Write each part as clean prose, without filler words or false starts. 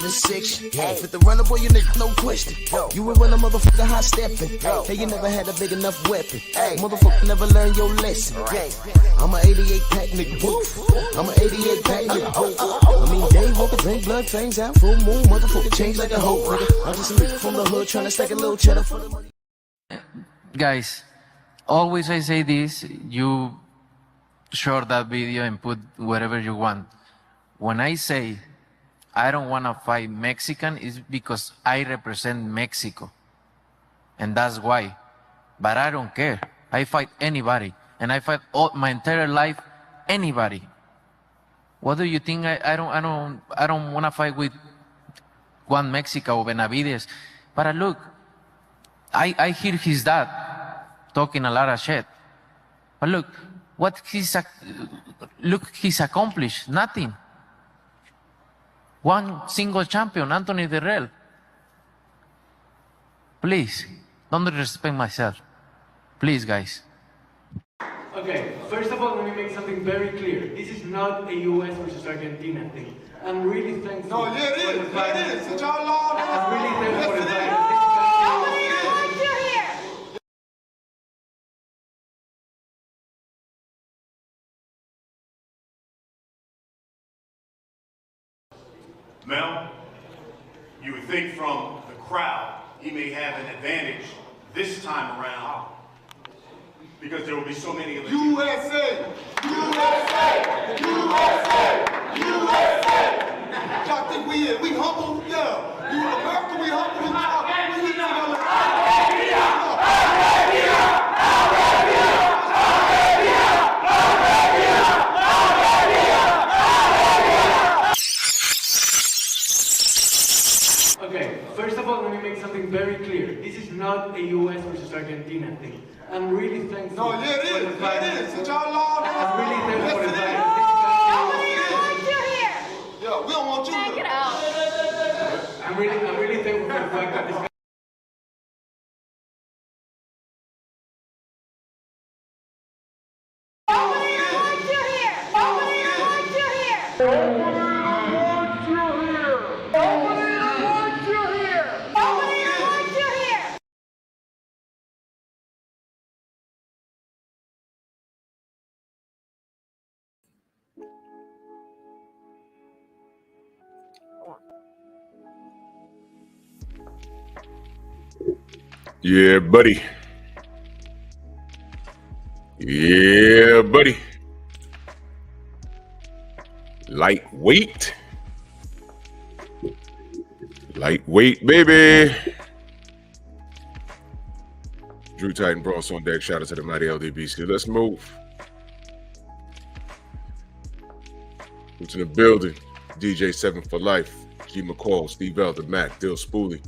the section. Fit the runner, boy, you nigga, no question. You will run a motherfucker high stepping. Hey, you never had a big enough weapon. Motherfucker never learned your lesson. I'm a 88 pack nigga. I'm a 88 pack nigga. I mean, day walker, drink blood, fangs out, full moon, motherfucker change like a hoe, nigga. I'm just a nigga from the hood trying to stack a little cheddar for the money. Guys, always I say this, you share that video and put whatever you want. When I say I don't want to fight Mexican, it's because I represent Mexico. And that's why. But I don't care. I fight anybody. And I fight all my entire life, anybody. What do you think? I don't want to fight with Juan Mexico or Benavides. But look, I hear his dad talking a lot of shit. But look, what he's accomplished, nothing. One single champion, Anthony Dirrell. Please, don't disrespect myself. Please, guys. Okay, first of all, let me make something very clear. This is not a US versus Argentina thing. I'm really thankful. No, yeah, it is. Yeah, it is. Since y'all long, I'm really thankful for the fact. Mel, you would think from the crowd he may have an advantage this time around because there will be so many of the USA! USA! USA! USA! Y'all think we humble? Yeah. You America, we humble. We talk. We eat together. Okay, first of all, let me make something very clear. This is not a US versus Argentina thing. I'm really thankful. No, yeah, it is. Yeah, it is. Since y'all long, I'm really thankful for the fact. Yeah, we don't want you Check to. it out. I'm really thankful for the fact that this guy. Yeah, buddy. Yeah, buddy. Lightweight. Lightweight, baby. Drew Titan Bros on deck. Shout out to the mighty LDBC. Let's move. Who's in the building? DJ 7 for Life. G McCall, Steve Elder, Mac, Dill Spooley.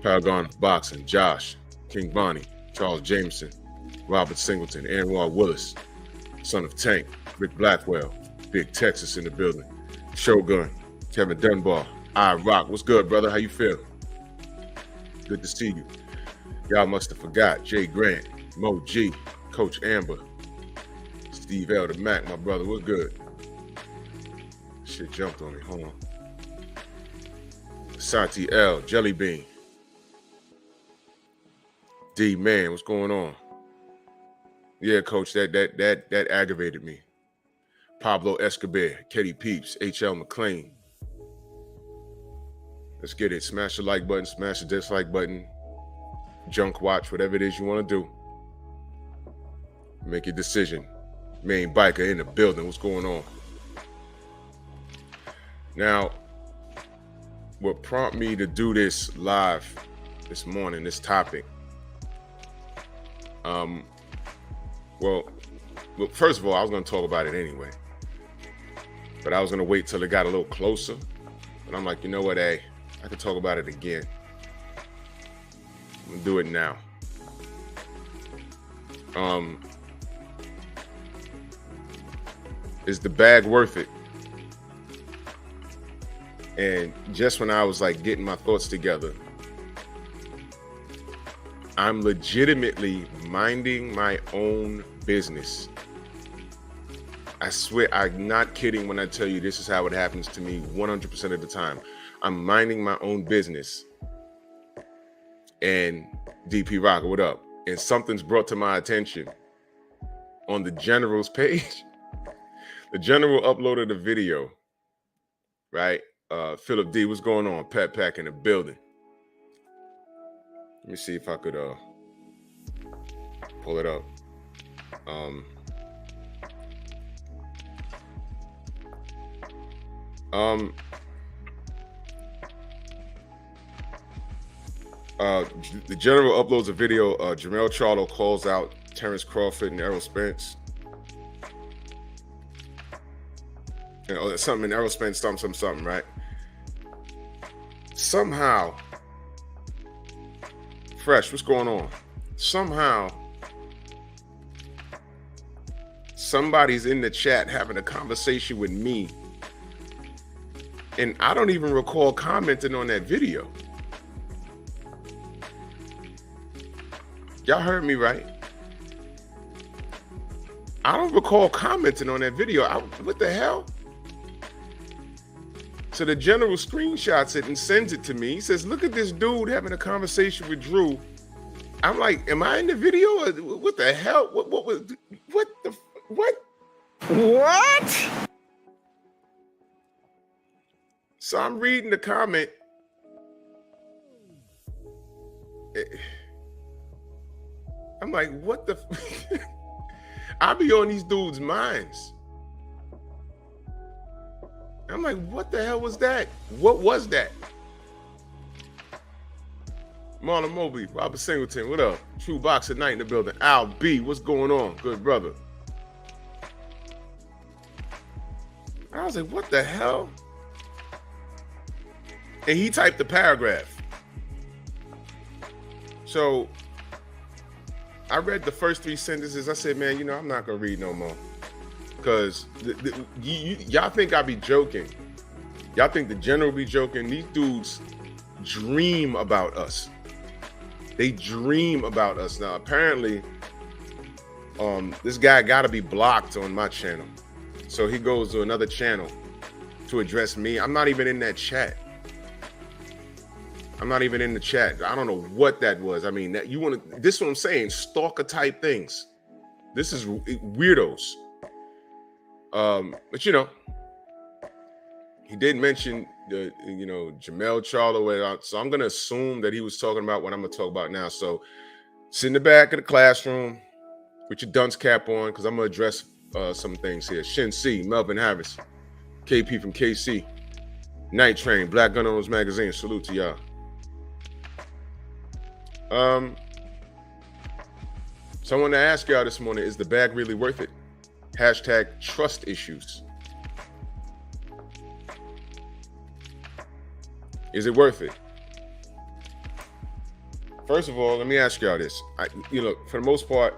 Paragon of Boxing, Josh, King Bonnie, Charles Jameson, Robert Singleton, Anwar Willis, Son of Tank, Rick Blackwell, Big Texas in the building, Shogun, Kevin Dunbar, I Rock. What's good, brother? How you feel? Good to see you. Y'all must have forgot Jay Grant, Mo G, Coach Amber, Steve L, the Mac, my brother. What's good? Shit jumped on me. Hold on. Santi L, Jelly Bean. D man, what's going on? Yeah, coach, that aggravated me. Pablo Escobar, Ketty Peeps, HL McLean. Let's get it. Smash the like button, smash the dislike button, junk watch, whatever it is you want to do. Make your decision. Main biker in the building. What's going on? Now, what prompted me to do this live this morning, this topic, well, first of all, I was going to talk about it anyway, but I was going to wait till it got a little closer. But I'm like, you know what, hey, I can talk about it again. I'm going to do it now. Is the bag worth it? And just when I was like getting my thoughts together, I'm legitimately minding my own business. I swear, I'm not kidding when I tell you this is how it happens to me 100% of the time. I'm minding my own business. And DP Rocker, what up? And something's brought to my attention on the general's page. The general uploaded a video, right? Philip D, what's going on? Pat Pack in the building. Let me see if I could pull it up. The general uploads a video. Jermell Charlo calls out Terrence Crawford and Errol Spence. You know, something in Errol Spence, something, right? Somehow, Fresh, what's going on? Somehow, somebody's in the chat having a conversation with me, and I don't even recall commenting on that video. Y'all heard me right? I don't recall commenting on that video. What the hell? So the general screenshots it and sends it to me. He says, look at this dude having a conversation with Drew. I'm like, am I in the video? What the hell? What? So I'm reading the comment. I'm like, what the? I be on these dudes' minds. I'm like, what the hell was that? What was that? Marlon Mobley, Robert Singleton, what up? True Boxer Night in the building. Al B, what's going on? Good brother. I was like, what the hell? And he typed the paragraph. So I read the first 3 sentences. I said, man, I'm not going to read no more. Because y'all think I be joking. Y'all think the general be joking. These dudes dream about us. They dream about us. Now, apparently, this guy got to be blocked on my channel. So he goes to another channel to address me. I'm not even in that chat. I'm not even in the chat. I don't know what that was. I mean, this is what I'm saying, stalker type things. This is weirdos. But he did mention Jermell Charlo, so I'm gonna assume that he was talking about what I'm gonna talk about now. So sit in the back of the classroom with your dunce cap on, because I'm gonna address some things here. Shin C, Melvin Harris, KP from KC, Night Train, Black Gun Owners Magazine. Salute to y'all. So I want to ask y'all this morning, is the bag really worth it? Hashtag trust issues. Is it worth it? First of all, let me ask y'all this. For the most part,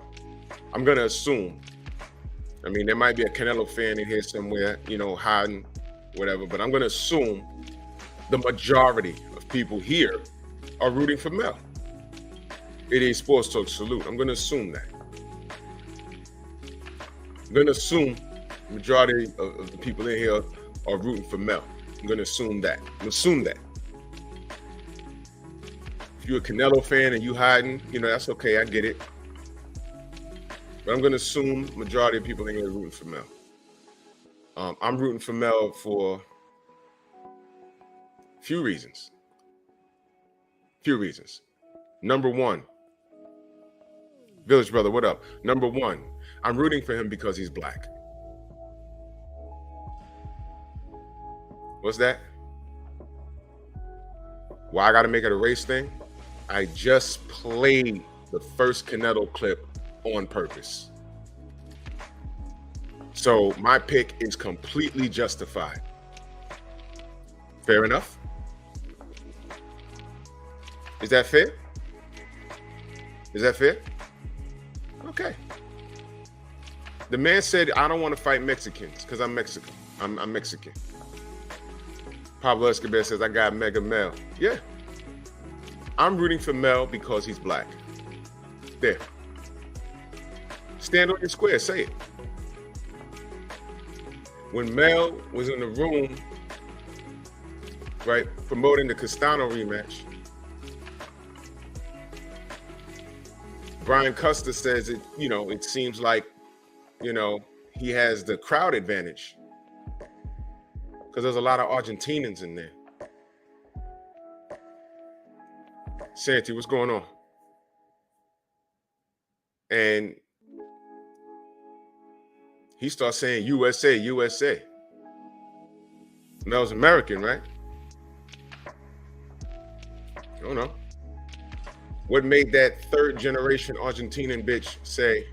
I'm going to assume. I mean, there might be a Canelo fan in here somewhere, hiding, whatever. But I'm going to assume the majority of people here are rooting for Mel. It is Sports Talk Salute. I'm going to assume that. I'm going to assume the majority of the people in here are rooting for Mel. I'm going to assume that. If you're a Canelo fan and you hiding, that's okay. I get it. But I'm going to assume the majority of people in here are rooting for Mel. I'm rooting for Mel for a few reasons. Number one, Village Brother, what up? Number one, I'm rooting for him because he's black. What's that? Why I gotta make it a race thing? I just played the first Canelo clip on purpose. So my pick is completely justified. Fair enough? Is that fair? Okay. The man said, I don't want to fight Mexicans because I'm Mexican. I'm Mexican. Pablo Escobar says, I got Mega Mel. Yeah. I'm rooting for Mel because he's black. There. Stand on your square. Say it. When Mel was in the room right, promoting the Castano rematch. Brian Custer says it, it seems like, he has the crowd advantage because there's a lot of Argentinians in there. Santi, what's going on? And he starts saying USA, USA. Mel's American, right? I don't know. What made that third generation Argentinian bitch say,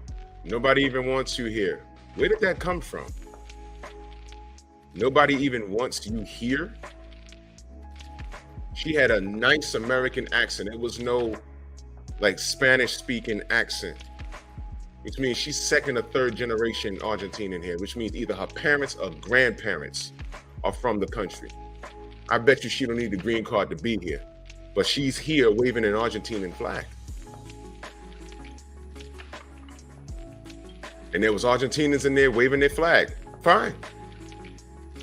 nobody even wants you here? Where did that come from? Nobody even wants you here? She had a nice American accent. It was no like Spanish speaking accent, which means she's second or third generation Argentinian here, which means either her parents or grandparents are from the country. I bet you she don't need the green card to be here, but she's here waving an Argentinian flag. And there was Argentinians in there waving their flag. Fine.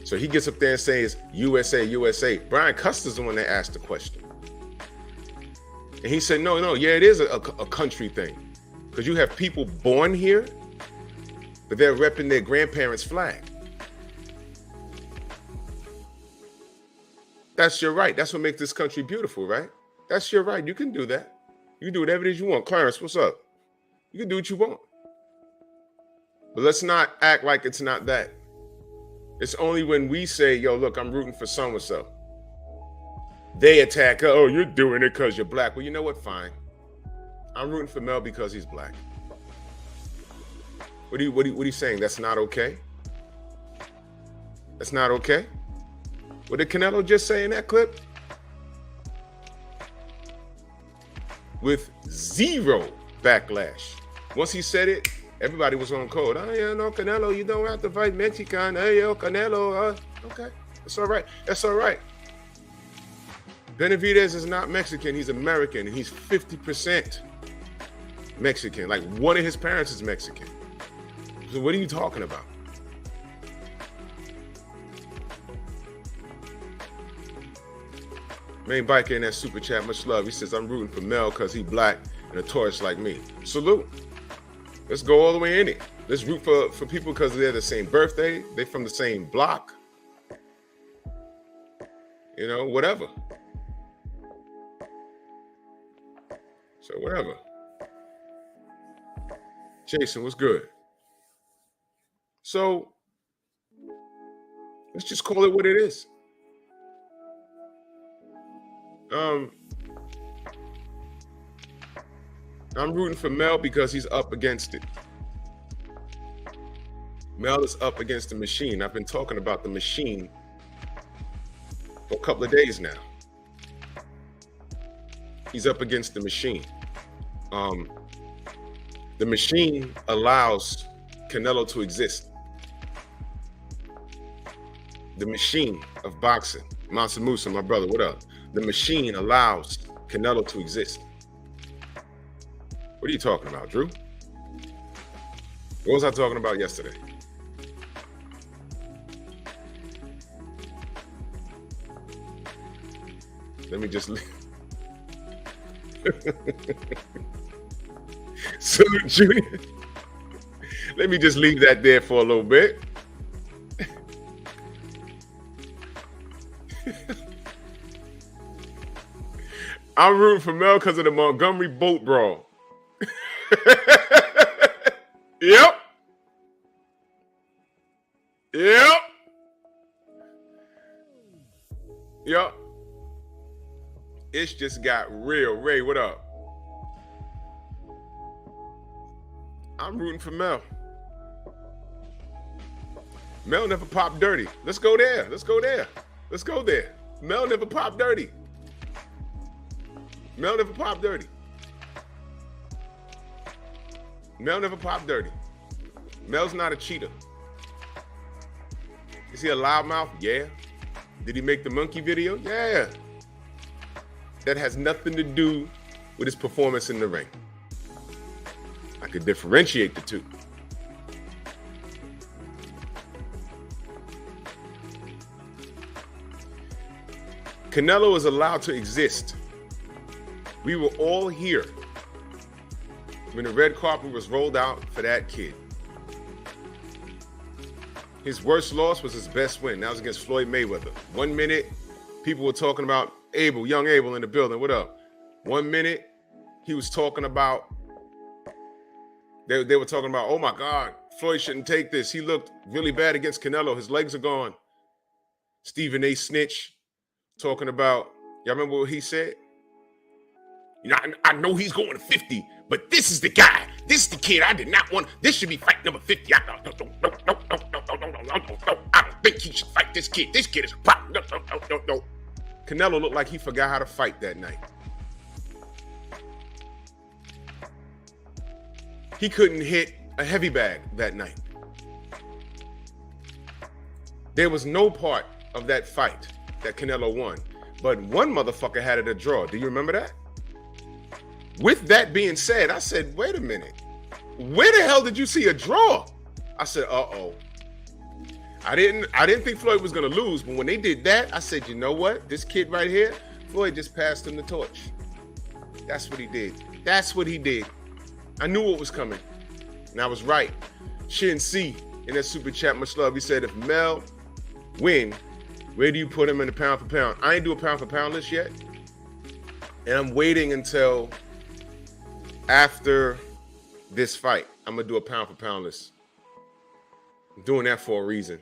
So he gets up there and says, USA, USA. Brian Custer's the one that asked the question. And he said, no, yeah, it is a country thing. Because you have people born here, but they're repping their grandparents' flag. That's your right. That's what makes this country beautiful, right? That's your right. You can do that. You can do whatever it is you want. Clarence, what's up? You can do what you want. But let's not act like it's not that. It's only when we say, yo, look, I'm rooting for so-and-so. They attack, oh, you're doing it because you're black. Well, you know what? Fine. I'm rooting for Mel because he's black. What are you saying? That's not okay? That's not okay? What did Canelo just say in that clip? With zero backlash. Once he said it, everybody was on code. Oh, yeah, no, Canelo, you don't have to fight Mexican. Hey, yo, Canelo. Okay, that's all right. That's all right. Benavidez is not Mexican. He's American. And he's 50% Mexican. Like, one of his parents is Mexican. So what are you talking about? Main biker in that super chat, much love. He says, I'm rooting for Mel because he's black and a tourist like me. Salute. Let's go all the way in it. Let's root for people because they're the same birthday. They're from the same block. You know, whatever. So whatever. Jason, what's good? So let's just call it what it is. I'm rooting for Mel because he's up against it. Mel is up against the machine. I've been talking about the machine for a couple of days now. He's up against the machine. The machine allows Canelo to exist. The machine of boxing. Mansa Musa, my brother, what up? The machine allows Canelo to exist. What are you talking about, Drew? What was I talking about yesterday? Let me just Salute Junior. Let me just leave that there for a little bit. I'm rooting for Mel because of the Montgomery boat brawl. Yep. It's just got real. Ray, what up? I'm rooting for Mel. Mel never popped dirty. Let's go there. Mel never popped dirty. Mel never popped dirty. Mel's not a cheater. Is he a loudmouth? Yeah. Did he make the monkey video? Yeah. That has nothing to do with his performance in the ring. I could differentiate the two. Canelo is allowed to exist. We were all here when the red carpet was rolled out for that kid. His worst loss was his best win. That was against Floyd Mayweather. 1 minute, people were talking about Abel, young Abel in the building. What up? 1 minute, he was talking about, they were talking about, oh my God, Floyd shouldn't take this. He looked really bad against Canelo. His legs are gone. Stephen A. Snitch talking about, y'all remember what he said? You know, I know he's going to 50, but this is the guy. This is the kid I did not want. This should be fight number 50. No. I don't think he should fight this kid. This kid is a problem. No. Canelo looked like he forgot how to fight that night. He couldn't hit a heavy bag that night. There was no part of that fight that Canelo won, but one motherfucker had it a draw. Do you remember that? With that being said, I said, wait a minute. Where the hell did you see a draw? I said, uh-oh. I didn't think Floyd was gonna lose, but when they did that, I said, you know what? This kid right here, Floyd just passed him the torch. That's what he did. That's what he did. I knew what was coming, and I was right. Shin C in that super chat, much love. He said, if Mel win, where do you put him in the pound for pound? I ain't do a pound for pound list yet, and I'm waiting until after this fight. I'm gonna do a pound for pound list. I'm doing that for a reason.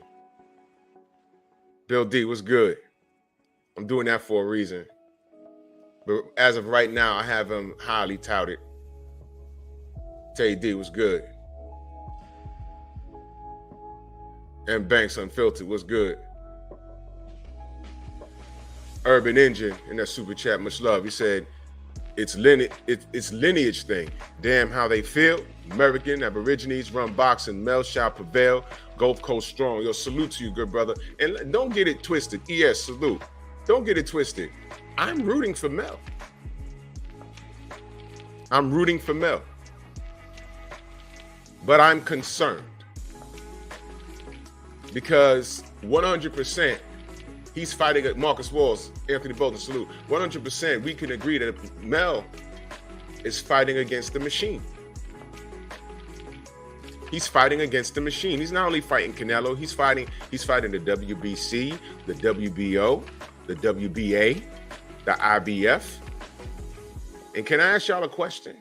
Bill D, what's good? I'm doing that for a reason. But as of right now, I have him highly touted. Tay D, what's good? And Banks Unfiltered, what's good? Urban Engine in that super chat, much love. He said, it's lineage thing. Damn how they feel. American Aborigines run boxing. Mel shall prevail. Gulf Coast strong. Yo, salute to you, good brother. And don't get it twisted. ES, salute. Don't get it twisted. I'm rooting for Mel. I'm rooting for Mel. But I'm concerned. Because 100%, he's fighting at Marcus Walls, Anthony Bolton, salute. 100%, we can agree that Mel is fighting against the machine. He's fighting against the machine. He's not only fighting Canelo, he's fighting the WBC, the WBO, the WBA, the IBF. And can I ask y'all a question?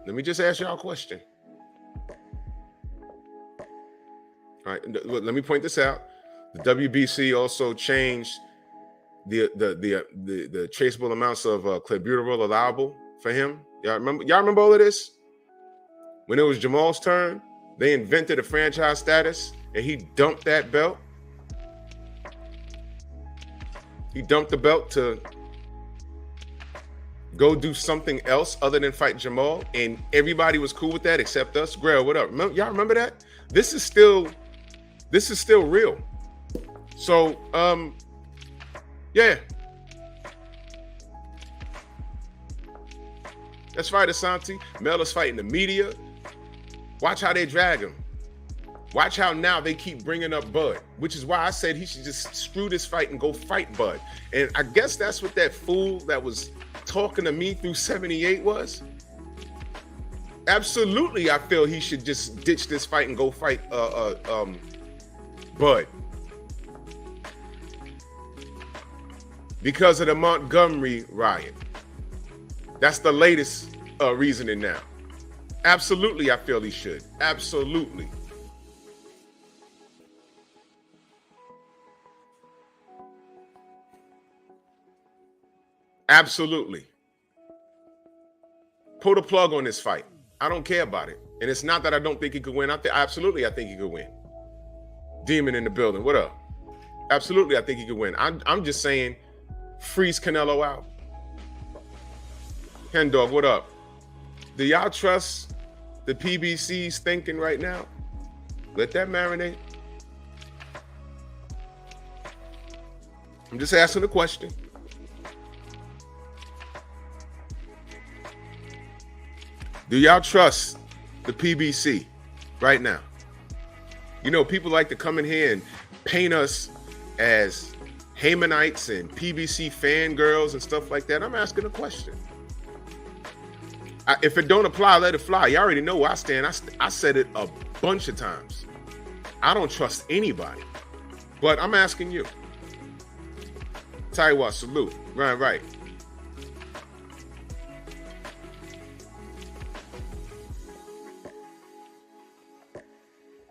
Let me just ask y'all a question. All right, let me point this out. The WBC also changed the traceable amounts of clenbuterol allowable for him. Y'all remember all of this? When it was Jamal's turn, they invented a franchise status, and he dumped that belt. He dumped the belt to go do something else other than fight Jamal, and everybody was cool with that except us. Grail, what up? Y'all remember that? This is still real. So, yeah. Let's fight Asante. Mel is fighting the media. Watch how they drag him. Watch how now they keep bringing up Bud, which is why I said he should just screw this fight and go fight Bud. And I guess that's what that fool that was talking to me through 78 was. Absolutely, I feel he should just ditch this fight and go fight Bud. Because of the Montgomery riot. That's the latest reasoning now. Absolutely, I feel he should. Absolutely. Absolutely. Pull the plug on this fight. I don't care about it. And it's not that I don't think he could win. Absolutely, I think he could win. Demon in the building. What up? Absolutely, I think he could win. I'm just saying, freeze Canelo out. Hen Dog, what up? Do y'all trust the PBC's thinking right now? Let that marinate. I'm just asking a question. Do y'all trust the PBC right now? You know, people like to come in here and paint us as Haymanites and PBC fangirls and stuff like that. I'm asking a question. If it don't apply, let it fly. You already know where I stand. I said it a bunch of times. I don't trust anybody. But I'm asking you. Tell you what, salute. Right.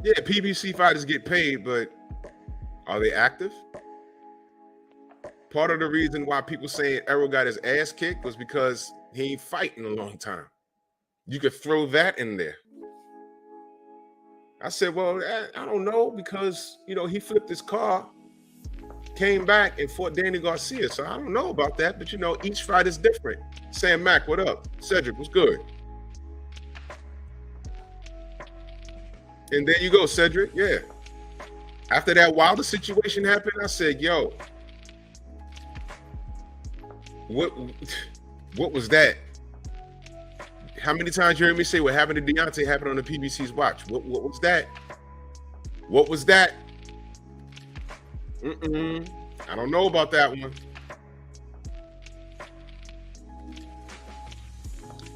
Yeah, PBC fighters get paid, but are they active? Part of the reason why people saying Errol got his ass kicked was because he ain't fighting a long time. You could throw that in there. I said, well, I don't know, because, you know, he flipped his car, came back and fought Danny Garcia. So I don't know about that, but, you know, each fight is different. Sam Mack, what up? Cedric, what's good? And there you go, Cedric. Yeah. After that Wilder situation happened, I said, yo, what was that? How many times you heard me say what happened to Deontay happened on the PBC's watch? What was that? What was that? I don't know about that one.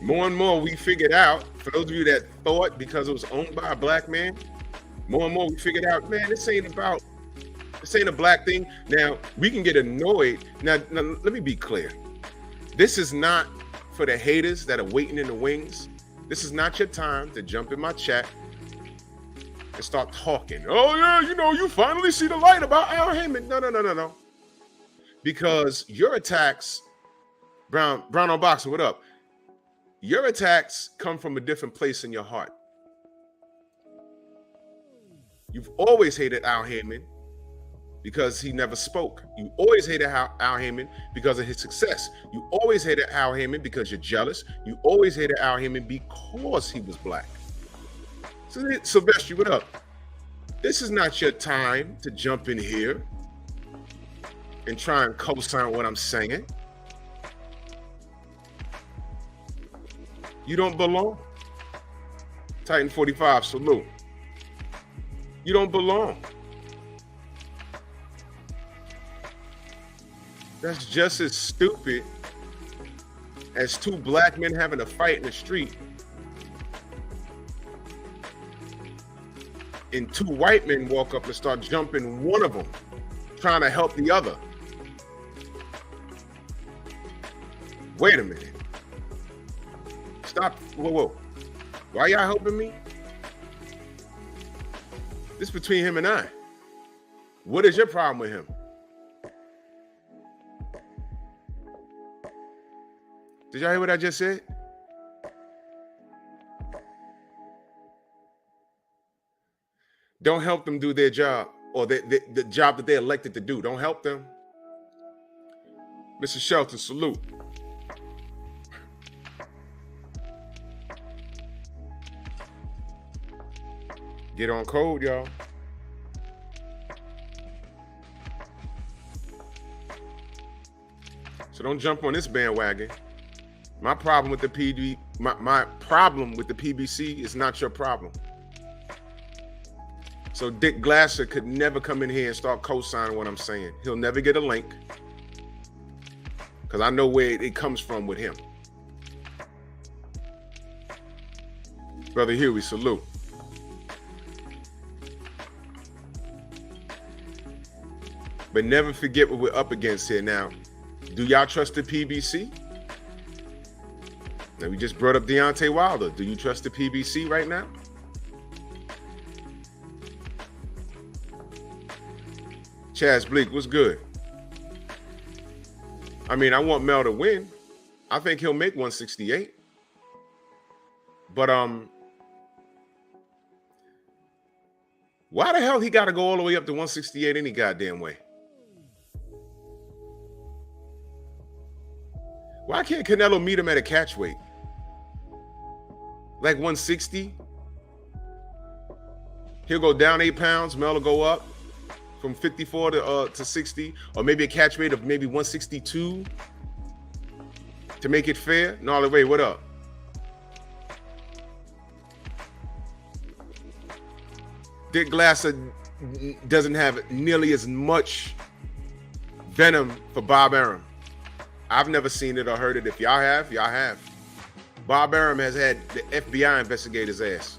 More and more we figured out, for those of you that thought because it was owned by a black man, more and more we figured out, man, this ain't a black thing. Now, we can get annoyed. Now let me be clear. This is not for the haters that are waiting in the wings. This is not your time to jump in my chat and start talking. Oh yeah, you know, you finally see the light about Al Haymon. No. Because your attacks, Brown on Boxing, what up? Your attacks come from a different place in your heart. You've always hated Al Haymon because he never spoke. You always hated Al Haymon because of his success. You always hated Al Haymon because you're jealous. You always hated Al Haymon because he was black. So Sylvester, what up? This is not your time to jump in here and try and co-sign what I'm saying. You don't belong. Titan 45, salute. You don't belong. That's just as stupid as two black men having a fight in the street and two white men walk up and start jumping one of them, trying to help the other. Wait a minute. Stop. Whoa. Why y'all helping me? This is between him and I. What is your problem with him? Did y'all hear what I just said? Don't help them do their job, or the job that they're elected to do. Don't help them. Mr. Shelton, salute. Get on code, y'all. So don't jump on this bandwagon. My problem with the my problem with the PBC is not your problem. So Dick Glasser could never come in here and start co-signing what I'm saying. He'll never get a link, because I know where it comes from with him. Brother Huey, salute. But never forget what we're up against here now. Do y'all trust the PBC? Now, we just brought up Deontay Wilder. Do you trust the PBC right now? Chaz Bleak, what's good? I mean, I want Mel to win. I think he'll make 168. But why the hell he got to go all the way up to 168 any goddamn way? Why can't Canelo meet him at a catch weight? Like 160? He'll go down 8 pounds. Mel will go up from 54 to 60, or maybe a catch weight of maybe 162 to make it fair. No, wait, what up? Dick Glasser doesn't have nearly as much Venom for Bob Arum. I've never seen it or heard it. If y'all have, y'all have. Bob Arum has had the FBI investigate his ass.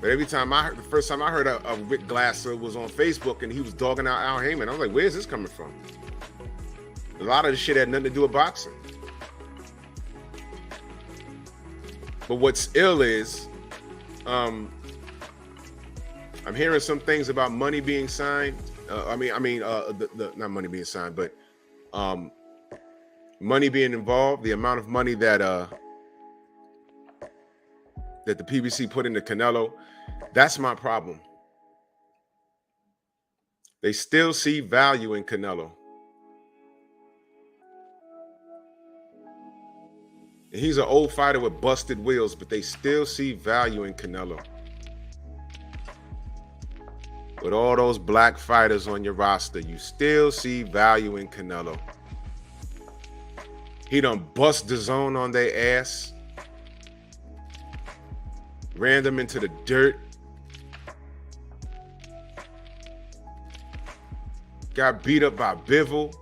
But every time the first time I heard of Rick Glasser was on Facebook and he was dogging out Al Heyman. I was like, where's this coming from? A lot of this shit had nothing to do with boxing. But what's ill is, I'm hearing some things about money being signed. Not money being signed, but money being involved. The amount of money that the PBC put into Canelo, that's my problem. They still see value in Canelo. And he's an old fighter with busted wheels, but they still see value in Canelo. With all those black fighters on your roster, you still see value in Canelo. He done bust the zone on their ass. Ran them into the dirt. Got beat up by Bivol.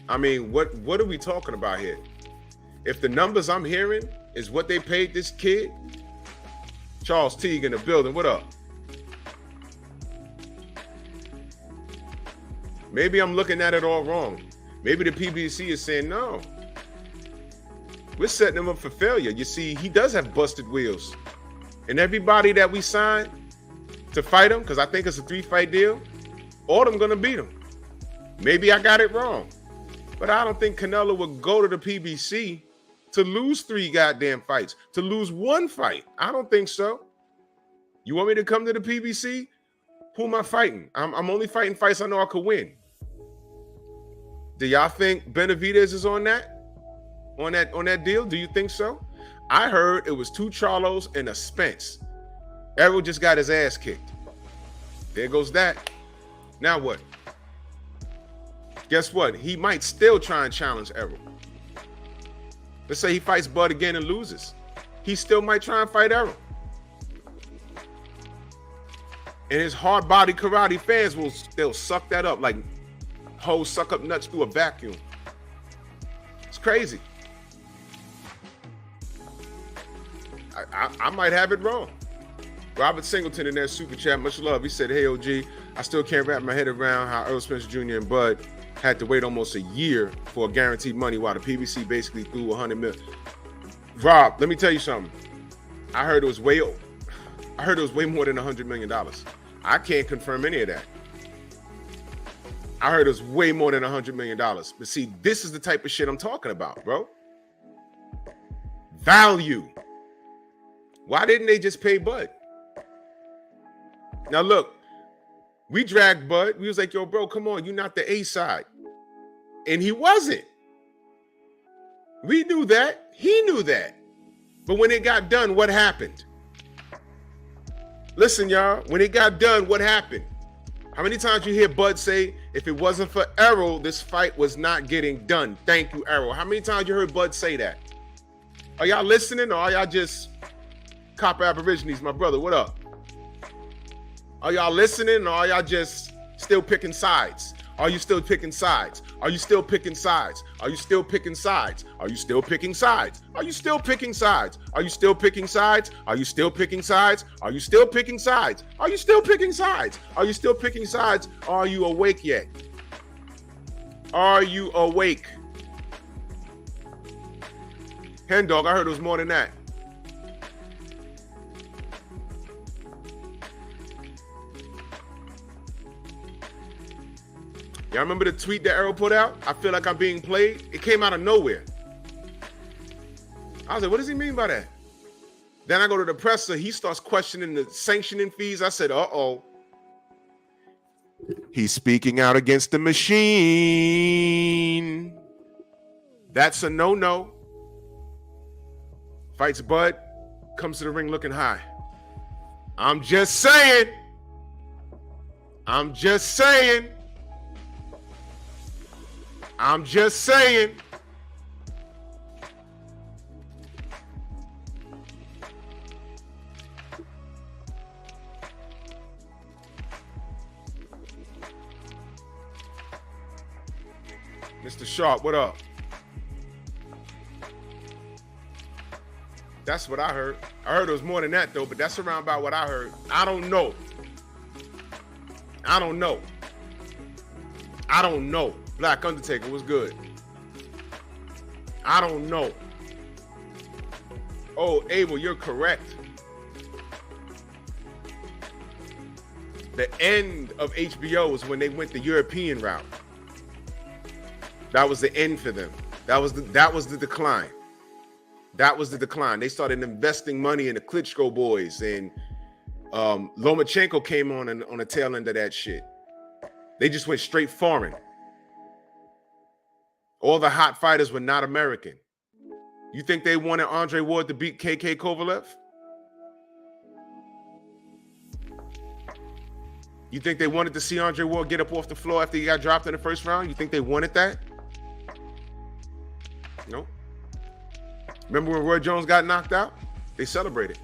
I mean, what are we talking about here? If the numbers I'm hearing is what they paid this kid, Charles Teague in the building, what up? Maybe I'm looking at it all wrong. Maybe the PBC is saying, no, we're setting him up for failure. You see, he does have busted wheels. And everybody that we signed to fight him, because I think it's a 3-fight deal, all of them gonna beat him. Maybe I got it wrong. But I don't think Canelo would go to the PBC to lose 3 goddamn fights, to lose 1 fight. I don't think so. You want me to come to the PBC? Who am I fighting? I'm only fighting fights I know I could win. Do y'all think Benavidez is on that deal? Do you think so? I heard it was 2 Charlos and a Spence. Errol just got his ass kicked. There goes that. Now what? Guess what? He might still try and challenge Errol. Let's say he fights Bud again and loses. He still might try and fight Errol. And his hard-body karate fans they'll suck that up like hoes suck up nuts through a vacuum. It's crazy. I might have it wrong. Robert Singleton in that super chat, much love. He said, hey, OG, I still can't wrap my head around how Earl Spencer Jr. and Bud had to wait almost a year for guaranteed money while the PBC basically threw $100 million. Rob, let me tell you something. I heard it was way more than $100 million. I can't confirm any of that. I heard it was way more than $100 million. But see, this is the type of shit I'm talking about, bro. Value. Why didn't they just pay Bud? Now look, we dragged Bud. We was like, yo, bro, come on. You're not the A side. And he wasn't. We knew that. He knew that. But when it got done, what happened? Listen, y'all, when it got done, what happened? How many times you hear Bud say, if it wasn't for Errol, this fight was not getting done. Thank you, Errol. How many times you heard Bud say that? Are y'all listening or are y'all just copper aborigines? My brother, what up? Are y'all listening or are y'all just still picking sides? Are you still picking sides? Are you still picking sides? Are you still picking sides? Are you still picking sides? Are you still picking sides? Are you still picking sides? Are you still picking sides? Are you still picking sides? Are you still picking sides? Are you still picking sides? Are you awake yet? Are you awake? Hen dog, I heard it was more than that. Y'all remember the tweet that Errol put out? I feel like I'm being played. It came out of nowhere. I was like, what does he mean by that? Then I go to the presser. He starts questioning the sanctioning fees. I said, uh-oh. He's speaking out against the machine. That's a no-no. Fights Bud. Comes to the ring looking high. I'm just saying. I'm just saying. I'm just saying. Mr. Sharp, what up? That's what I heard. I heard it was more than that, though, but that's around about what I heard. I don't know. I don't know. I don't know. Black Undertaker was good. I don't know. Oh, Abel, you're correct. The end of HBO was when they went the European route. That was the end for them. That was the decline. That was the decline. They started investing money in the Klitschko boys, and Lomachenko came on the tail end of that shit. They just went straight foreign. All the hot fighters were not American. You think they wanted Andre Ward to beat KK Kovalev? You think they wanted to see Andre Ward get up off the floor after he got dropped in the first round? You think they wanted that? No. Remember when Roy Jones got knocked out? They celebrated.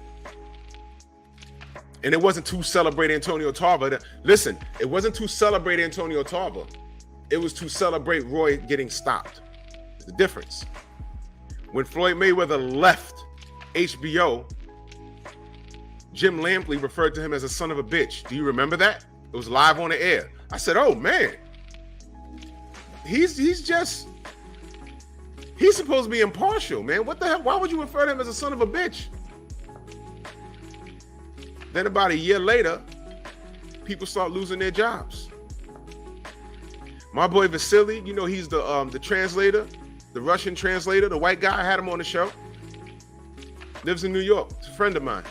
And it wasn't to celebrate Antonio Tarver. Listen, it wasn't to celebrate Antonio Tarver. It was to celebrate Roy getting stopped. It's the difference. When Floyd Mayweather left HBO, Jim Lampley referred to him as a son of a bitch. Do you remember that? It was live on the air. I said, oh man, he's supposed to be impartial, man. What the hell? Why would you refer to him as a son of a bitch? Then about a year later, people start losing their jobs. My boy Vasily, you know, he's the translator, the Russian translator, the white guy. I had him on the show. Lives in New York. It's a friend of mine.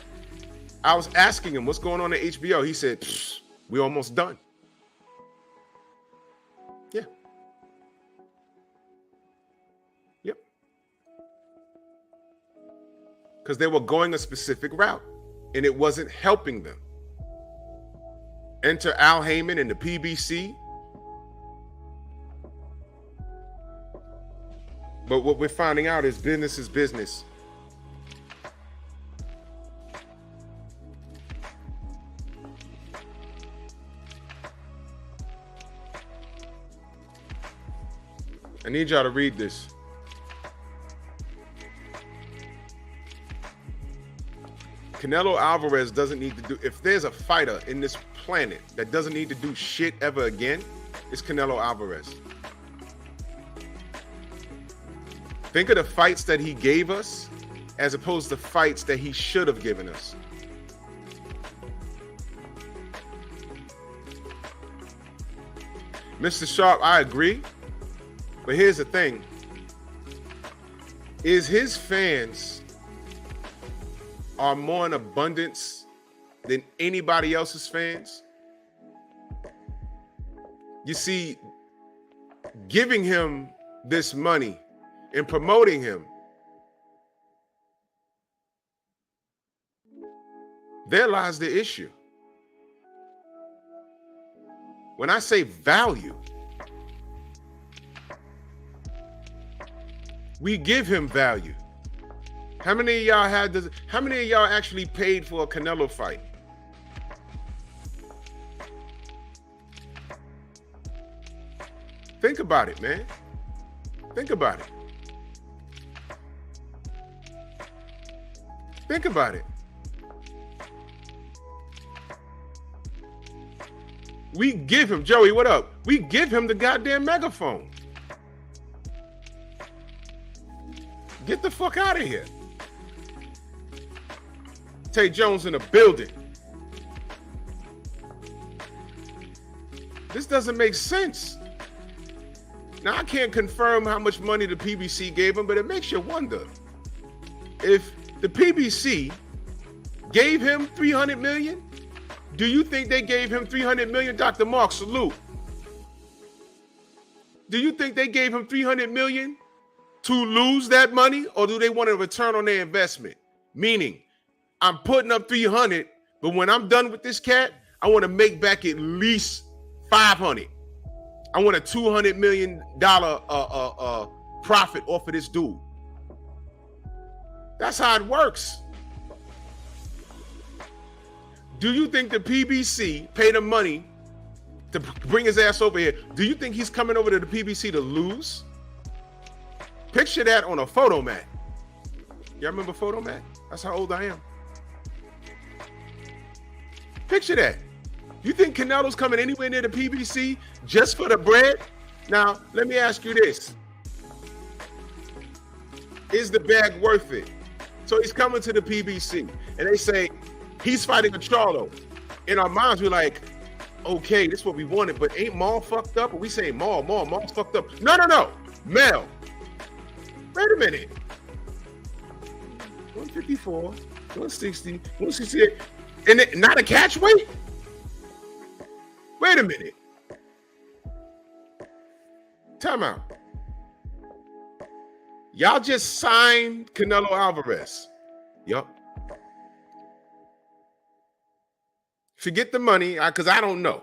I was asking him what's going on at HBO. He said, we're almost done. Yeah. Yep. Because they were going a specific route, and it wasn't helping them. Enter Al Heyman and the PBC. But what we're finding out is business is business. I need y'all to read this. Canelo Alvarez doesn't need to do, if there's a fighter in this planet that doesn't need to do shit ever again, it's Canelo Alvarez. Think of the fights that he gave us as opposed to fights that he should have given us. Mr. Sharp, I agree. But here's the thing. Is his fans are more in abundance than anybody else's fans? You see, giving him this money and promoting him, there lies the issue. When I say value, we give him value. How many of y'all how many of y'all actually paid for a Canelo fight? Think about it, man. Think about it. Think about it. We give him, Joey, what up? We give him the goddamn megaphone. Get the fuck out of here. Tay Jones in the building. This doesn't make sense. Now, I can't confirm how much money the PBC gave him, but it makes you wonder. If the PBC gave him $300 million, do you think they gave him $300 million? Dr. Mark, salute. Do you think they gave him $300 million to lose that money, or do they want a return on their investment? Meaning, I'm putting up 300, but when I'm done with this cat, I want to make back at least 500. I want a $200 million profit off of this dude. That's how it works. Do you think the PBC paid him money to bring his ass over here. Do you think he's coming over to the PBC to lose? Picture that on a photo mat. Y'all remember photo mat? That's how old I am. Picture that. You think Canelo's coming anywhere near the PBC just for the bread? Now, let me ask you this. Is the bag worth it? So he's coming to the PBC, and they say he's fighting a Charlo. In our minds, we're like, okay, this is what we wanted, but ain't Maul fucked up? Or we say Maul's fucked up. No. Mel. Wait a minute. 154, 160, 168, and it, not a catch weight? Wait a minute. Time out. Y'all just signed Canelo Alvarez. Yup. Forget the money, because I don't know.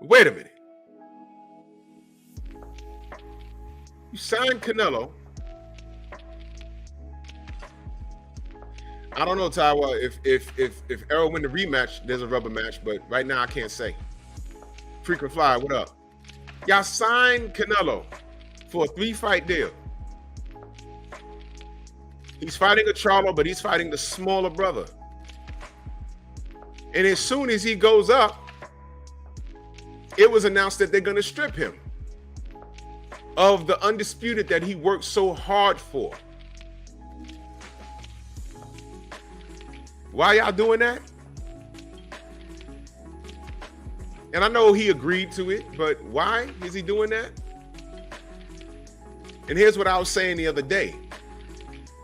Wait a minute. You signed Canelo. I don't know, Taiwa, if Errol win the rematch, there's a rubber match, but right now I can't say. Frequent Flyer, what up? Y'all signed Canelo for a 3-fight deal. He's fighting a Charlo, but he's fighting the smaller brother. And as soon as he goes up, it was announced that they're going to strip him of the undisputed that he worked so hard for. Why y'all doing that? And I know he agreed to it, but why is he doing that? And here's what I was saying the other day.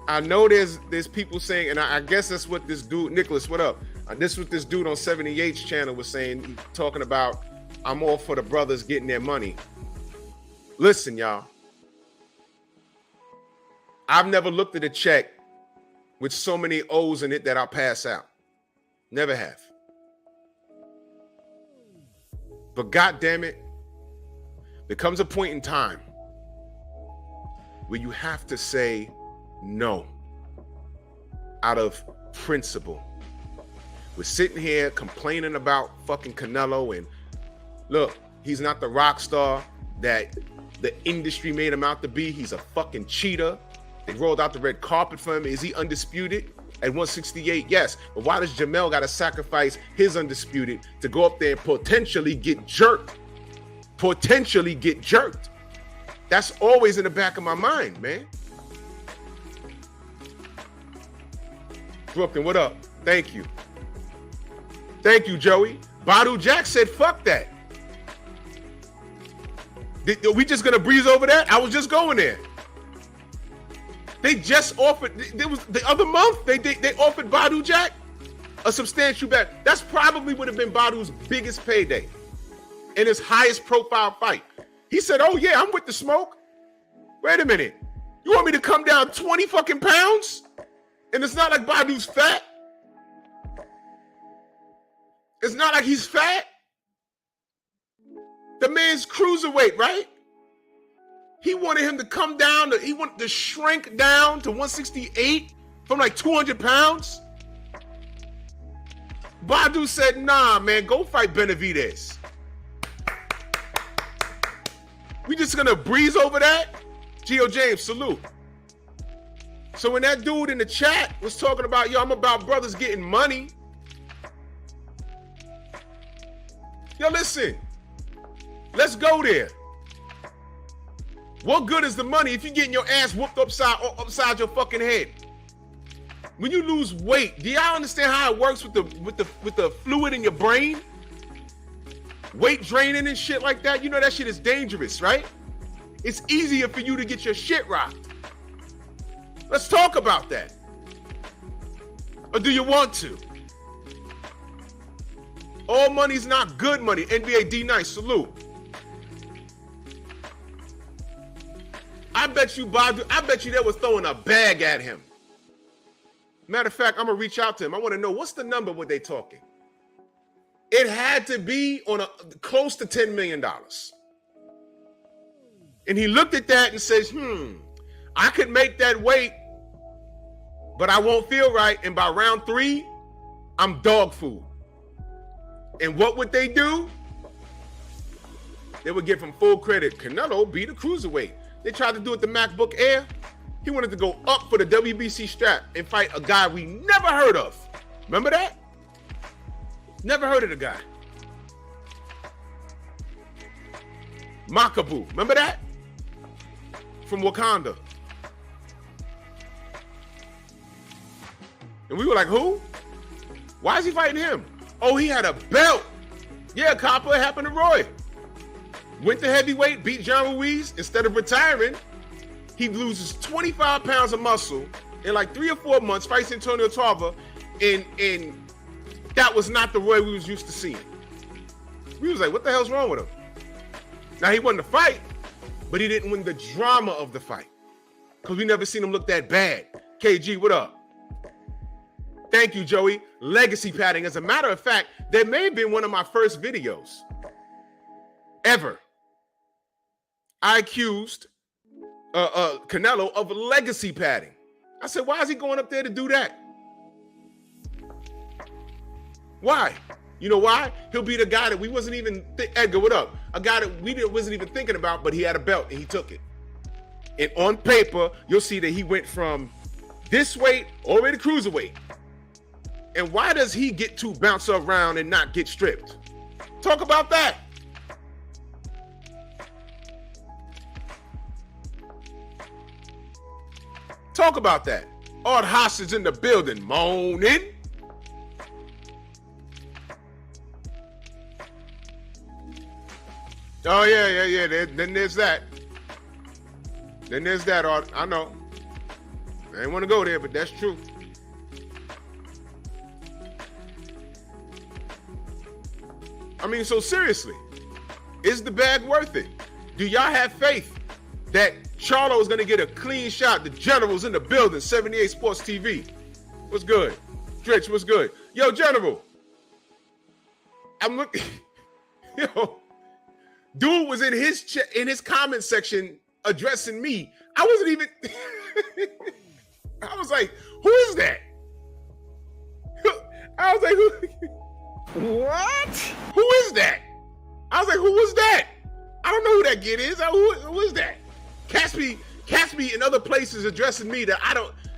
I know there's people saying, and I guess that's what this dude, Nicholas, what up? This is what this dude on 78's channel was saying, talking about, I'm all for the brothers getting their money. Listen, y'all. I've never looked at a check with so many O's in it that I'll pass out. Never have. But God damn it, there comes a point in time where you have to say no out of principle. We're sitting here complaining about fucking Canelo, and look, he's not the rock star that the industry made him out to be. He's a fucking cheater. They rolled out the red carpet for him. Is he undisputed at 168? Yes. But why does Jamel got to sacrifice his undisputed to go up there and potentially get jerked? Potentially get jerked. That's always in the back of my mind, man. Brooklyn, what up? Thank you. Thank you, Joey. Badu Jack said, fuck that. We just gonna breeze over that? I was just going there. They just offered, there was the other month, they offered Badu Jack a substantial bet. That's probably would have been Badu's biggest payday and his highest profile fight. He said, oh yeah, I'm with the smoke. Wait a minute. You want me to come down 20 fucking pounds? And it's not like Badu's fat. It's not like he's fat. The man's cruiserweight, right? He wanted him to come down, he wanted to shrink down to 168 from like 200 pounds. Badu said, nah, man, go fight Benavidez. We just gonna breeze over that? Gio James, salute. So when that dude in the chat was talking about, yo, I'm about brothers getting money. Yo, listen, let's go there. What good is the money if you're getting your ass whooped upside your fucking head? When you lose weight, do y'all understand how it works with the fluid in your brain? Weight draining and shit like that. You know that shit is dangerous, right? It's easier for you to get your shit rocked. Let's talk about that. Or do you want to? All money's not good money. NBA D Nice, salute. I bet you they was throwing a bag at him. Matter of fact, I'm gonna reach out to him. I want to know what's the number what they talking. It had to be on a close to $10 million. And he looked at that and says, I could make that weight, but I won't feel right. And by round 3, I'm dog food. And what would they do? They would give him full credit. Canelo beat a cruiserweight. They tried to do it the MacBook Air. He wanted to go up for the WBC strap and fight a guy we never heard of. Remember that? Never heard of the guy. Makabu. Remember that? From Wakanda. And we were like, who? Why is he fighting him? Oh, he had a belt. Yeah, Copper, it happened to Roy. Went to heavyweight, beat John Ruiz. Instead of retiring, he loses 25 pounds of muscle in like 3 or 4 months, fights Antonio Tarver, and that was not the Roy we was used to seeing. We was like, what the hell's wrong with him? Now, he won the fight, but he didn't win the drama of the fight because we never seen him look that bad. KG, what up? Thank you, Joey. Legacy padding. As a matter of fact, that may have been one of my first videos ever. I accused Canelo of legacy padding. I said, why is he going up there to do that? Why? You know why? He'll be the guy that we wasn't even, Edgar, what up? A guy that we wasn't even thinking about, but he had a belt and he took it. And on paper, you'll see that he went from this weight all the way to cruiserweight. And why does he get to bounce around and not get stripped? Talk about that. Talk about that. Art Haas is in the building, moaning. Oh, yeah. Then there's that. Then there's that, Art. I know. I didn't want to go there, but that's true. I mean, so seriously, is the bag worth it? Do y'all have faith that Charlo is going to get a clean shot? The General's in the building, 78 Sports TV. What's good? Dritch, what's good? Yo, General. I'm looking. Yo, dude was in his comment section addressing me. I wasn't even. I was like, who is that? I was like, who? What? Who is that? I was like, who was that? I don't know who that kid is. Who is that? Caspi in other places addressing me that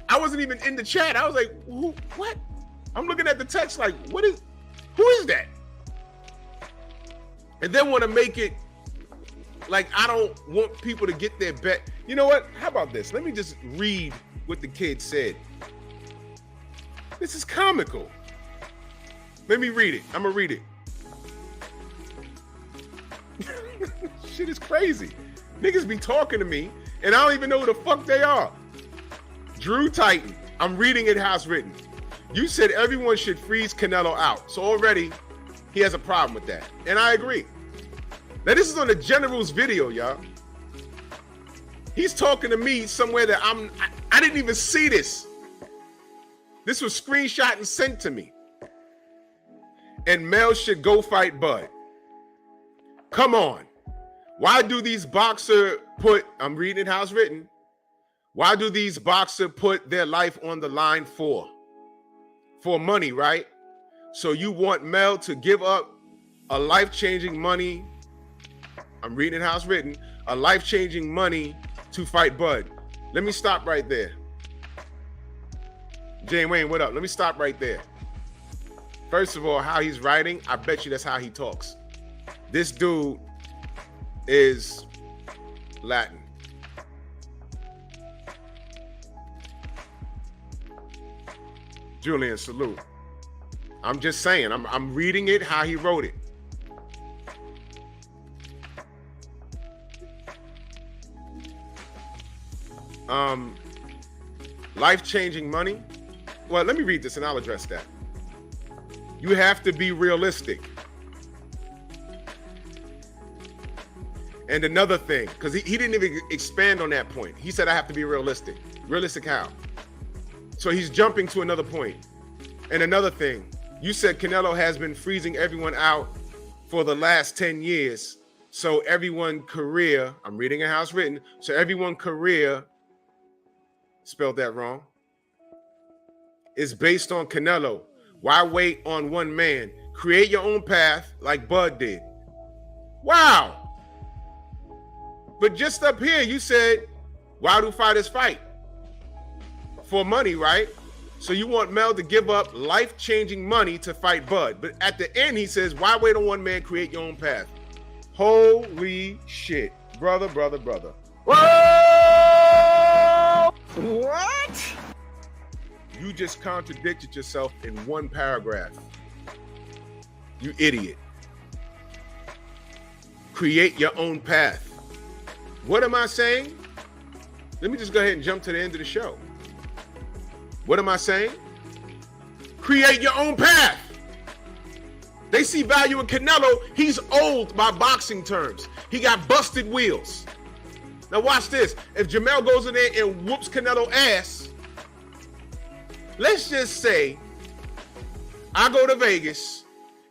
I wasn't even in the chat. I was like, who, what? I'm looking at the text like, who is that? And then want to make it like I don't want people to get their bet. You know what? How about this? Let me just read what the kid said. This is comical. Let me read it. I'm going to read it. Shit is crazy. Niggas be talking to me, and I don't even know who the fuck they are. Drew Titan. I'm reading it how it's written. You said everyone should freeze Canelo out. So already, he has a problem with that. And I agree. Now, this is on the General's video, y'all. He's talking to me somewhere that I didn't even see this. This was screenshot and sent to me. And Mel should go fight Bud. Come on. Why do these boxers I'm reading it how it's written. Why do these boxers put their life on the line for? For money, right? So you want Mel to give up a life-changing money. I'm reading it how it's written. A life-changing money to fight Bud. Let me stop right there. Jane Wayne, what up? Let me stop right there. First of all, how he's writing, I bet you that's how he talks. This dude is Latin. Julian, salute. I'm just saying, I'm reading it how he wrote it. Life-changing money. Well, let me read this and I'll address that. You have to be realistic. And another thing, because he didn't even expand on that point. He said, I have to be realistic. Realistic how? So he's jumping to another point. And another thing, you said Canelo has been freezing everyone out for the last 10 years. So everyone career, I'm reading it how it's written. So everyone career, spelled that wrong, is based on Canelo. Why wait on one man? Create your own path like Bud did. Wow. But just up here, you said, why do fighters fight? For money, right? So you want Mel to give up life-changing money to fight Bud. But at the end, he says, why wait on one man? Create your own path. Holy shit. Brother. Whoa! What? You just contradicted yourself in one paragraph. You idiot. Create your own path. What am I saying? Let me just go ahead and jump to the end of the show. What am I saying? Create your own path. They see value in Canelo. He's old by boxing terms. He got busted wheels. Now watch this. If Jamel goes in there and whoops Canelo ass, let's just say I go to Vegas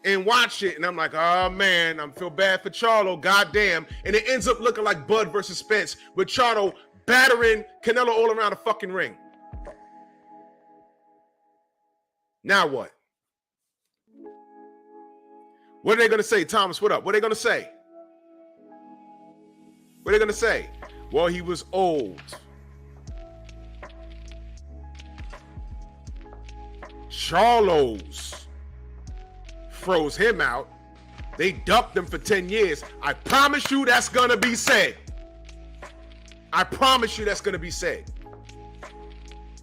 and watch it, and I'm like, oh man, I feel bad for Charlo, goddamn. And it ends up looking like Bud versus Spence, with Charlo battering Canelo all around the fucking ring. Now what? What are they going to say? Thomas, what up? What are they going to say? What are they going to say? Well, he was old. Charlo's froze him out. They ducked him for 10 years. I promise you that's going to be said. I promise you that's going to be said.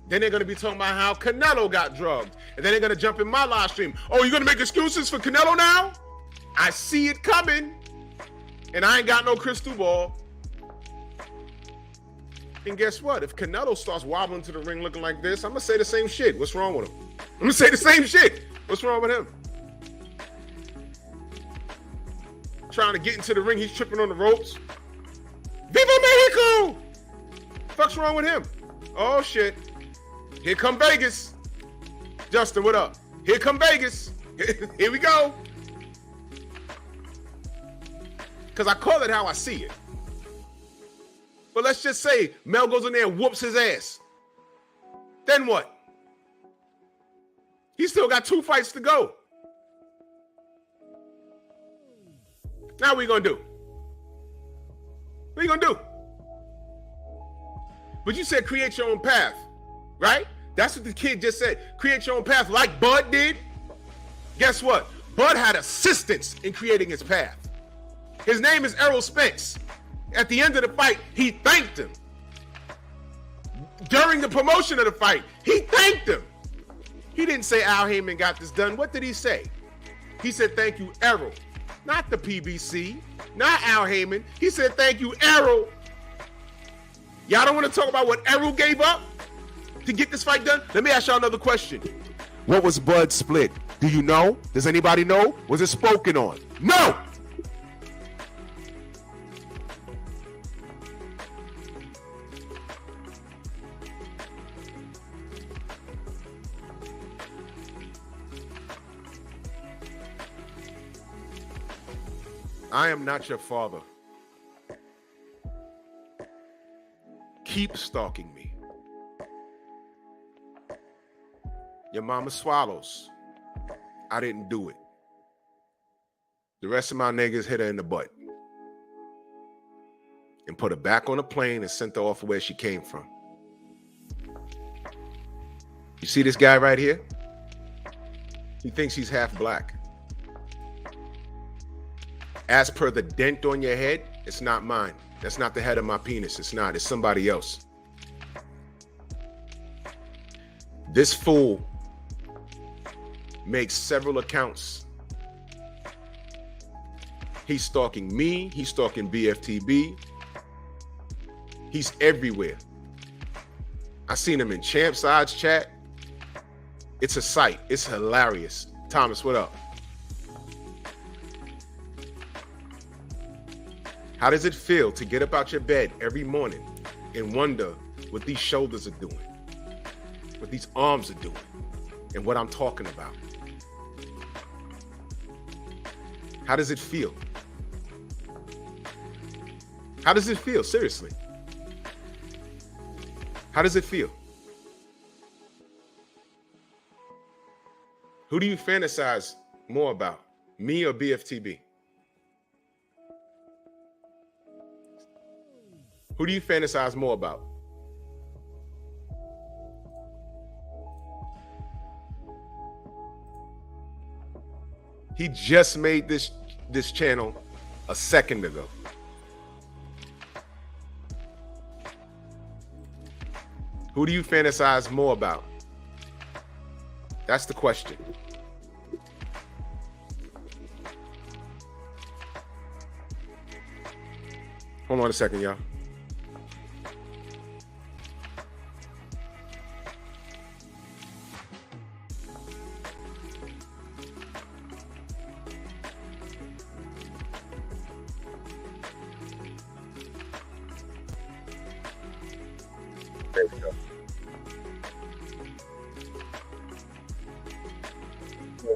Then they're going to be talking about how Canelo got drugged. And then they're going to jump in my live stream. Oh, you're going to make excuses for Canelo now? I see it coming. And I ain't got no crystal ball. And guess what? If Canelo starts wobbling to the ring looking like this, I'm going to say the same shit. What's wrong with him? I'm going to say the same shit. What's wrong with him? Trying to get into the ring, he's tripping on the ropes. Viva Mexico! Fuck's wrong with him? Oh, shit. Here come Vegas. Justin, what up? Here come Vegas. Here we go. Because I call it how I see it. But let's just say Mel goes in there and whoops his ass. Then what? He still got 2 fights to go. Now what are you going to do? What are you going to do? But you said create your own path, right? That's what the kid just said. Create your own path like Bud did. Guess what? Bud had assistance in creating his path. His name is Errol Spence. At the end of the fight, he thanked him. During the promotion of the fight, he thanked him. He didn't say Al Heyman got this done. What did he say? He said, thank you, Errol. Not the PBC, not Al Heyman. He said, thank you, Errol. Y'all don't want to talk about what Errol gave up to get this fight done? Let me ask y'all another question. What was Bud's split? Do you know? Does anybody know? Was it spoken on? No! I am not your father. Keep stalking me. Your mama swallows. I didn't do it. The rest of my niggas hit her in the butt and put her back on a plane and sent her off where she came from. You see this guy right here? He thinks he's half black. As per the dent on your head, it's not mine. That's not the head of my penis. It's not. It's somebody else. This fool makes several accounts. He's stalking me. He's stalking BFTB. He's everywhere. I seen him in Champ Side's chat. It's a sight. It's hilarious. Thomas, what up? How does it feel to get up out your bed every morning and wonder what these shoulders are doing, what these arms are doing, and what I'm talking about? How does it feel? How does it feel? Seriously. How does it feel? Who do you fantasize more about? Me or BFTB? Who do you fantasize more about? He just made this channel a second ago. Who do you fantasize more about? That's the question. Hold on a second, y'all. There we go.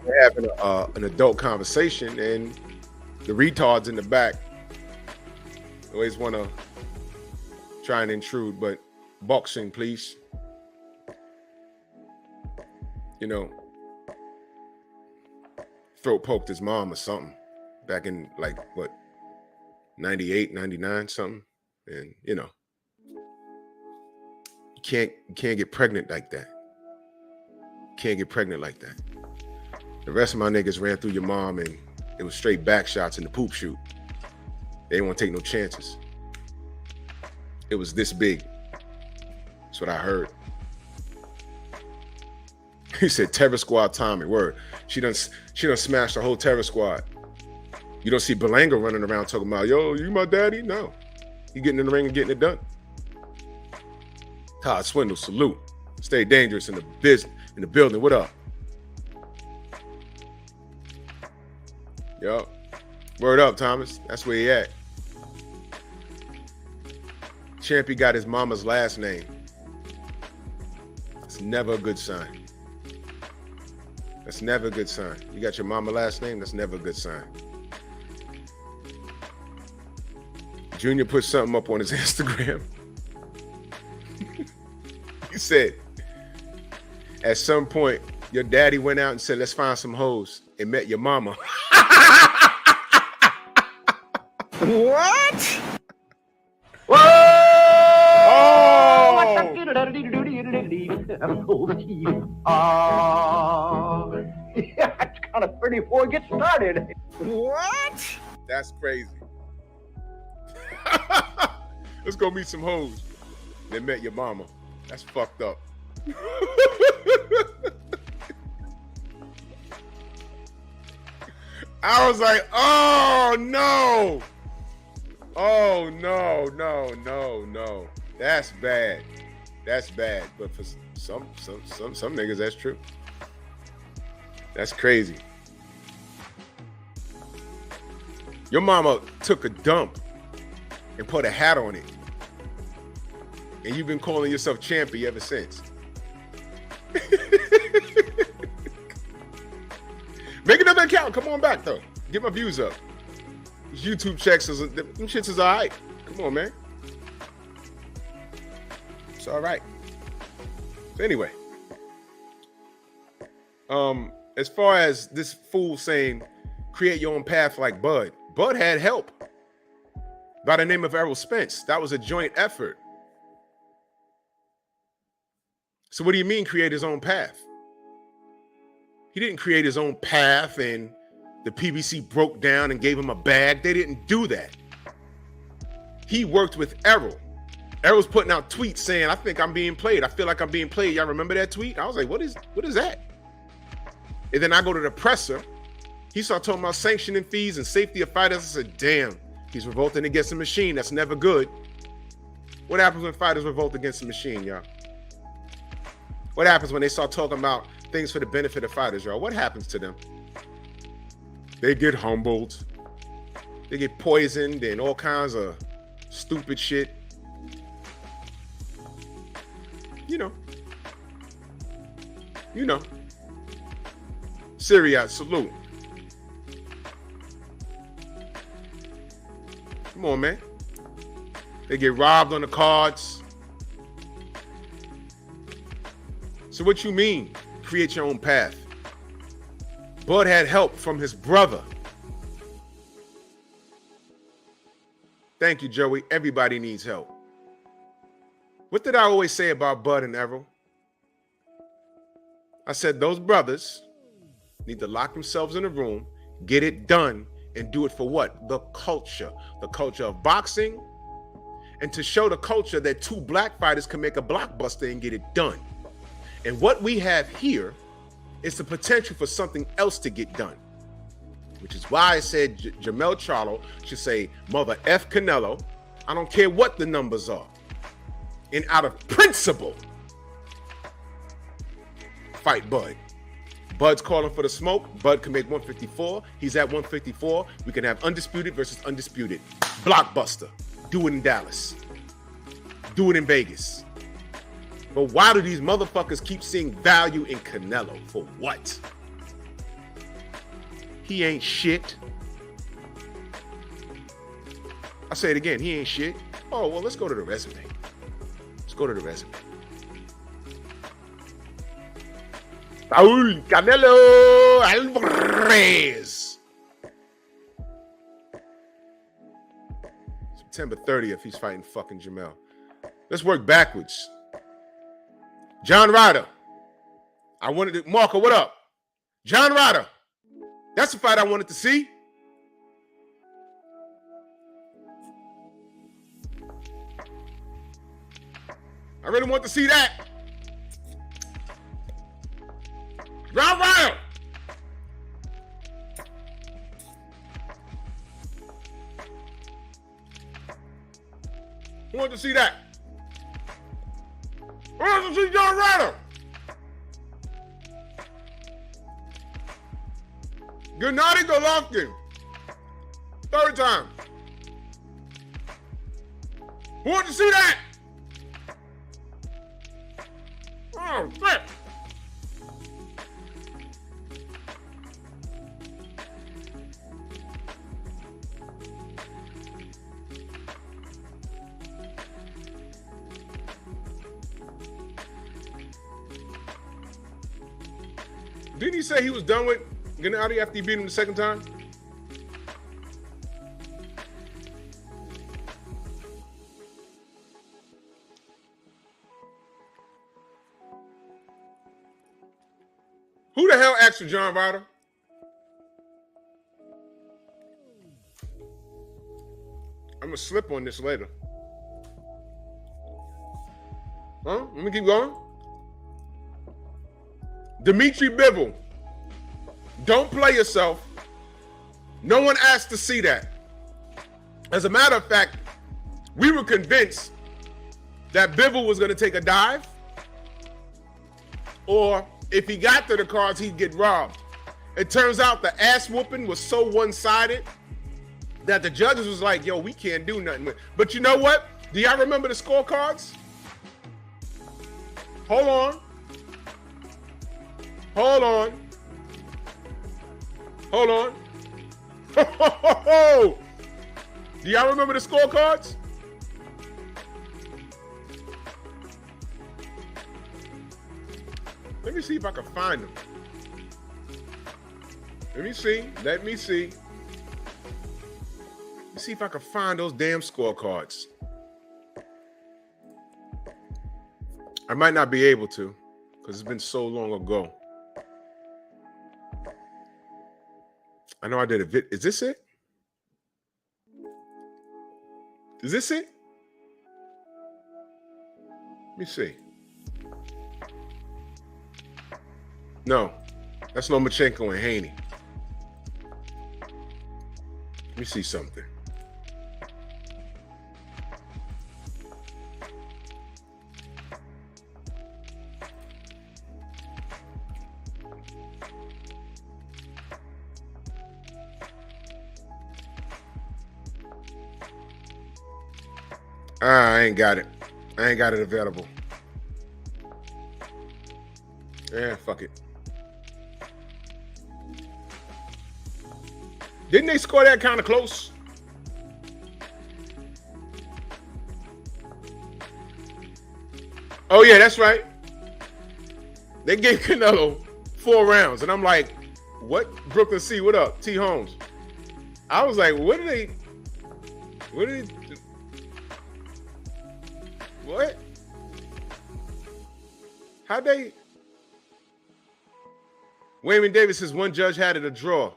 We're having an adult conversation, and the retards in the back always want to try and intrude, but boxing, please. You know, throat poked his mom or something back in like what, 98, 99, something. And you know, you can't get pregnant like that. Can't get pregnant like that. The rest of my niggas ran through your mom and it was straight back shots in the poop shoot. They didn't want to take no chances. It was this big. That's what I heard. He said Terror Squad Tommy, word. She done smashed the whole Terror Squad. You don't see Belanga running around talking about, yo, you my daddy? No. He getting in the ring and getting it done. Todd Swindle, salute. Stay dangerous in the business, in the building. What up? Yo. Word up, Thomas. That's where he at. Champy got his mama's last name. It's never a good sign. That's never a good sign. You got your mama last name, that's never a good sign. Junior put something up on his Instagram. He said, at some point, your daddy went out and said, let's find some hoes, and met your mama. What? Whoa! Yeah, it's kind of pretty before it gets started. What? That's crazy. Let's go meet some hoes. They met your mama. That's fucked up. I was like, oh no. Oh no, no, no, no. That's bad. That's bad. But for some niggas, that's true. That's crazy. Your mama took a dump and put a hat on it. And you've been calling yourself Champy ever since. Make another account. Come on back, though. Get my views up. These YouTube checks, them shits is all right. Come on, man. It's all right. So anyway, as far as this fool saying, create your own path like Bud. Bud had help by the name of Errol Spence. That was a joint effort. So what do you mean create his own path? He didn't create his own path and the PBC broke down and gave him a bag. They didn't do that. He worked with Errol. Errol's putting out tweets saying, I think I'm being played. I feel like I'm being played. Y'all remember that tweet? I was like, what is that? And then I go to the presser. He started talking about sanctioning fees and safety of fighters. I said, damn, he's revolting against the machine. That's never good. What happens when fighters revolt against the machine, y'all? What happens when they start talking about things for the benefit of fighters, y'all? What happens to them? They get humbled. They get poisoned and all kinds of stupid shit. You know. Syria, salute. Come on, man. They get robbed on the cards. So what you mean, create your own path? Bud had help from his brother. Thank you, Joey. Everybody needs help. What did I always say about Bud and Errol? I said those brothers need to lock themselves in a room, get it done, and do it for what? The culture of boxing, and to show the culture that two black fighters can make a blockbuster and get it done. And what we have here is the potential for something else to get done, which is why I said Jermell Charlo should say, Mother F Canelo, I don't care what the numbers are. And out of principle, fight Bud. Bud's calling for the smoke. Bud can make 154. He's at 154. We can have undisputed versus undisputed. Blockbuster. Do it in Dallas. Do it in Vegas. But why do these motherfuckers keep seeing value in Canelo? For what? He ain't shit. I'll say it again. He ain't shit. Oh, well, let's go to the resume. Let's go to the resume. Saul Canelo Alvarez. September 30th, he's fighting fucking Jermell. Let's work backwards. John Ryder. I wanted to, Marco, what up? John Ryder. That's the fight I wanted to see. I really want to see that. John Ryder. I want to see that. I want to see John Ryder. Gennady Golovkin. Third time. I want to see that. Oh, shit. Didn't he say he was done with Gennady after he beat him the second time? Who the hell asked for John Ryder? I'm gonna slip on this later. Huh? Let me keep going. Dimitri Bivol. Don't play yourself. No one asked to see that. As a matter of fact, we were convinced that Bivol was going to take a dive, or if he got to the cards, he'd get robbed. It turns out the ass whooping was so one-sided that the judges was like, yo, we can't do nothing with it. But you know what? Do y'all remember the scorecards? Hold on. Hold on. Hold on. Do y'all remember the scorecards? Let me see if I can find them. Let me see. Let me see. Let's see if I can find those damn scorecards. I might not be able to because it's been so long ago. I know I did a vid. Is this it? Is this it? Let me see. No, that's Lomachenko and Haney. Let me see something. I ain't got it. I ain't got it available. Yeah, fuck it. Didn't they score that kind of close? Oh, yeah, that's right. They gave Canelo 4 rounds. And I'm like, what? Brooklyn C, what up? T Holmes. I was like, what did they what? How'd they? Wayman Davis says one judge had it a draw.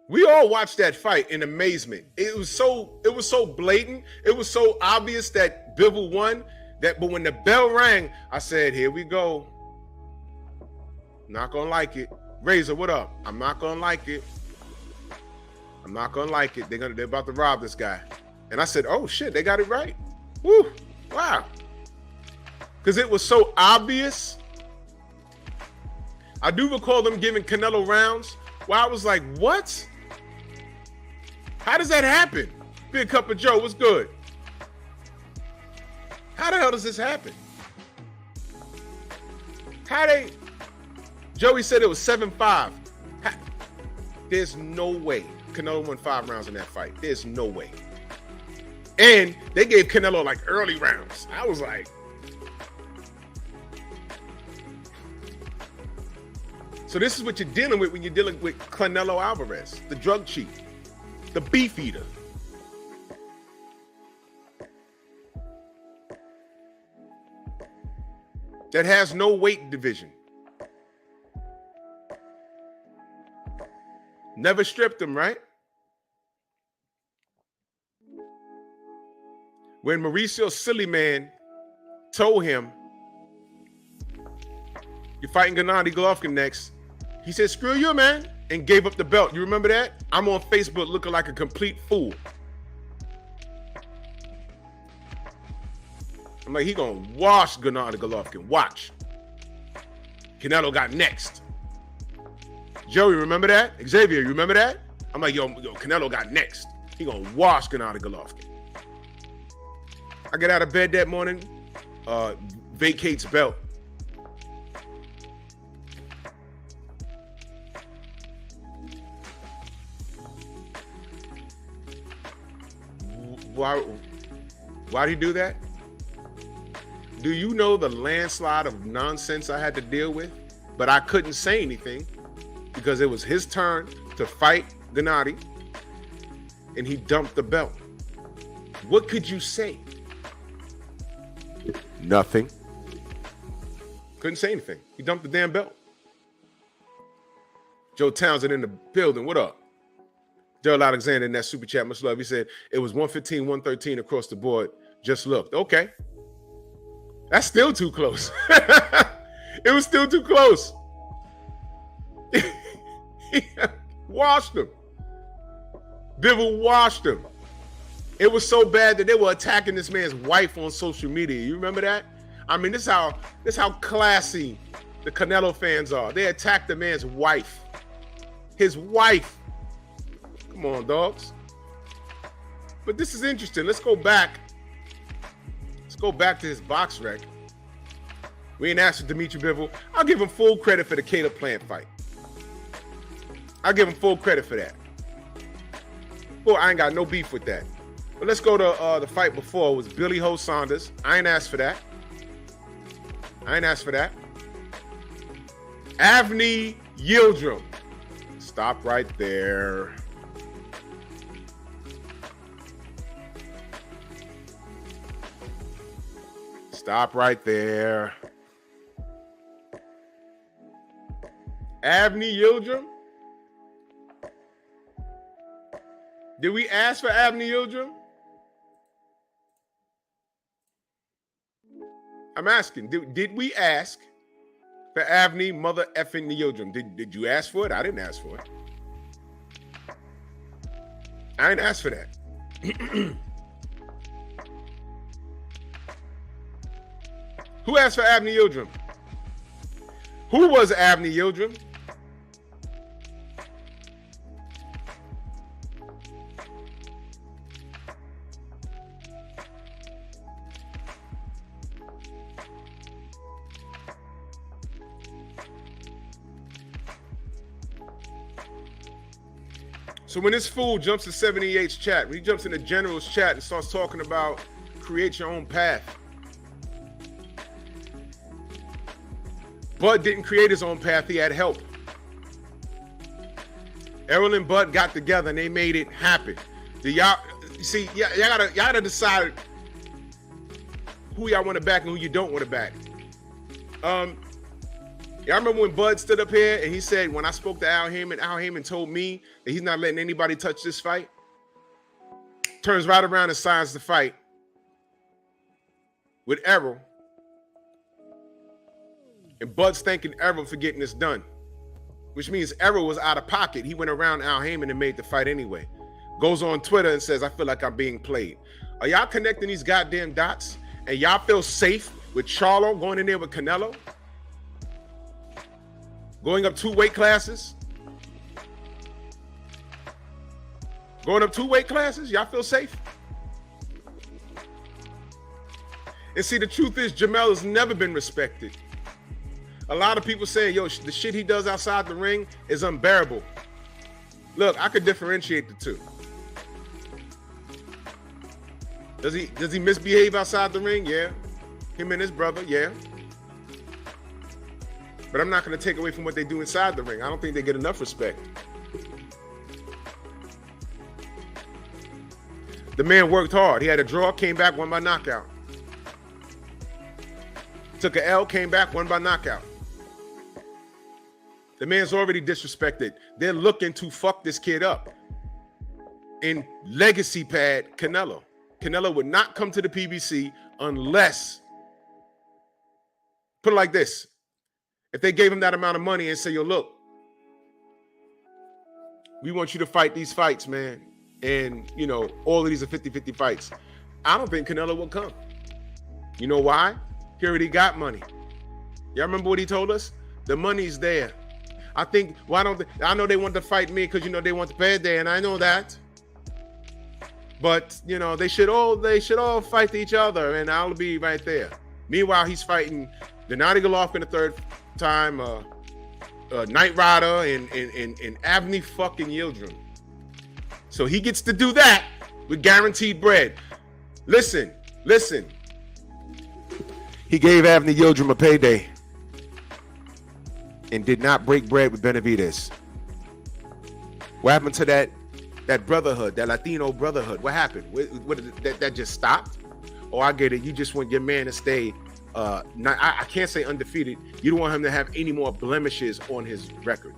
We all watched that fight in amazement. It was so blatant. It was so obvious that Bivol won. But when the bell rang, I said, here we go. Not gonna like it. Razor, what up? I'm not gonna like it. I'm not gonna like it. They're about to rob this guy. And I said, oh shit, they got it right. Woo, wow. Because it was so obvious. I do recall them giving Canelo rounds where I was like, what? How does that happen? Big Cup of Joe, what's good? How the hell does this happen? Joey said it was 7-5. There's no way Canelo won 5 rounds in that fight. There's no way. And they gave Canelo like early rounds. I was like, so this is what you're dealing with when you're dealing with Canelo Alvarez, the drug chief, the beef eater. That has no weight division. Never stripped him, right? When Mauricio Sillyman told him, you're fighting Gennady Golovkin next, he said, screw you, man, and gave up the belt. You remember that? I'm on Facebook looking like a complete fool. I'm like, he gonna wash Gennady Golovkin. Watch. Canelo got next. Joey, remember that? Xavier, you remember that? I'm like, yo, Canelo got next. He gonna wash Gennady Golovkin. I get out of bed that morning, vacates belt. Why did he do that? Do you know the landslide of nonsense I had to deal with? But I couldn't say anything because it was his turn to fight Gennady and he dumped the belt. What could you say? Nothing. Couldn't say anything. He dumped the damn belt. Joe Townsend in the building. What up? Daryl Alexander in that super chat, much love. He said it was 115, 113 across the board. Just looked. Okay. That's still too close. It was still too close. Washed him. Bivol washed him. It was so bad that they were attacking this man's wife on social media. You remember that? I mean, this is how classy the Canelo fans are. They attacked the man's wife. His wife. Come on, dogs. But this is interesting. Let's go back. Let's go back to his box rec. We ain't asked for Dimitri Bivol. I'll give him full credit for the Caleb Plant fight. I'll give him full credit for that. Boy, I ain't got no beef with that. But let's go to the fight before. It was Billy Ho Saunders. I ain't asked for that. Avni Yildirim. Stop right there. Stop right there. Avni Yildirim? Did we ask for Avni Yildirim? I'm asking, did we ask for Avni mother effing Yildirim? Did you ask for it? I didn't ask for it. I didn't ask for that. Who asked for Avni Yildirim? Who was Avni Yildirim? So when this fool jumps to 78's chat, when he jumps in the general's chat and starts talking about create your own path, Bud didn't create his own path. He had help. Errol and Bud got together and they made it happen. Y'all gotta decide who y'all want to back and who you don't want to back. Y'all remember when Bud stood up here and he said, when I spoke to Al Heyman told me that he's not letting anybody touch this fight? Turns right around and signs the fight with Errol. And Bud's thanking Errol for getting this done, which means Errol was out of pocket. He went around Al Heyman and made the fight anyway. Goes on Twitter and says, I feel like I'm being played. Are y'all connecting these goddamn dots? And y'all feel safe with Charlo going in there with Canelo? Going up 2 weight classes? Going up 2 weight classes? Y'all feel safe? And see, the truth is, Jamel has never been respected. A lot of people saying, yo, the shit he does outside the ring is unbearable. Look, I could differentiate the two. Does he misbehave outside the ring? Yeah. Him and his brother, yeah. But I'm not going to take away from what they do inside the ring. I don't think they get enough respect. The man worked hard. He had a draw, came back, won by knockout. Took a L, came back, won by knockout. The man's already disrespected. They're looking to fuck this kid up. In legacy pad, Canelo. Canelo would not come to the PBC unless, put it like this, if they gave him that amount of money and say, yo, look, we want you to fight these fights, man. And, you know, all of these are 50-50 fights. I don't think Canelo will come. You know why? He already got money. Y'all remember what he told us? The money's there. I think, I know they want to fight me because, you know, they want to pay a day, and I know that. But, you know, they should all fight each other, and I'll be right there. Meanwhile, he's fighting Gennady Golovkin the third time, Knight Rider, and Avni fucking Yildirim. So he gets to do that with guaranteed bread. Listen. He gave Avni Yildirim a payday and did not break bread with Benavidez. What happened to that brotherhood, that Latino brotherhood? What happened? That just stopped? Oh, I get it. You just want your man to stay, I can't say undefeated. You don't want him to have any more blemishes on his record.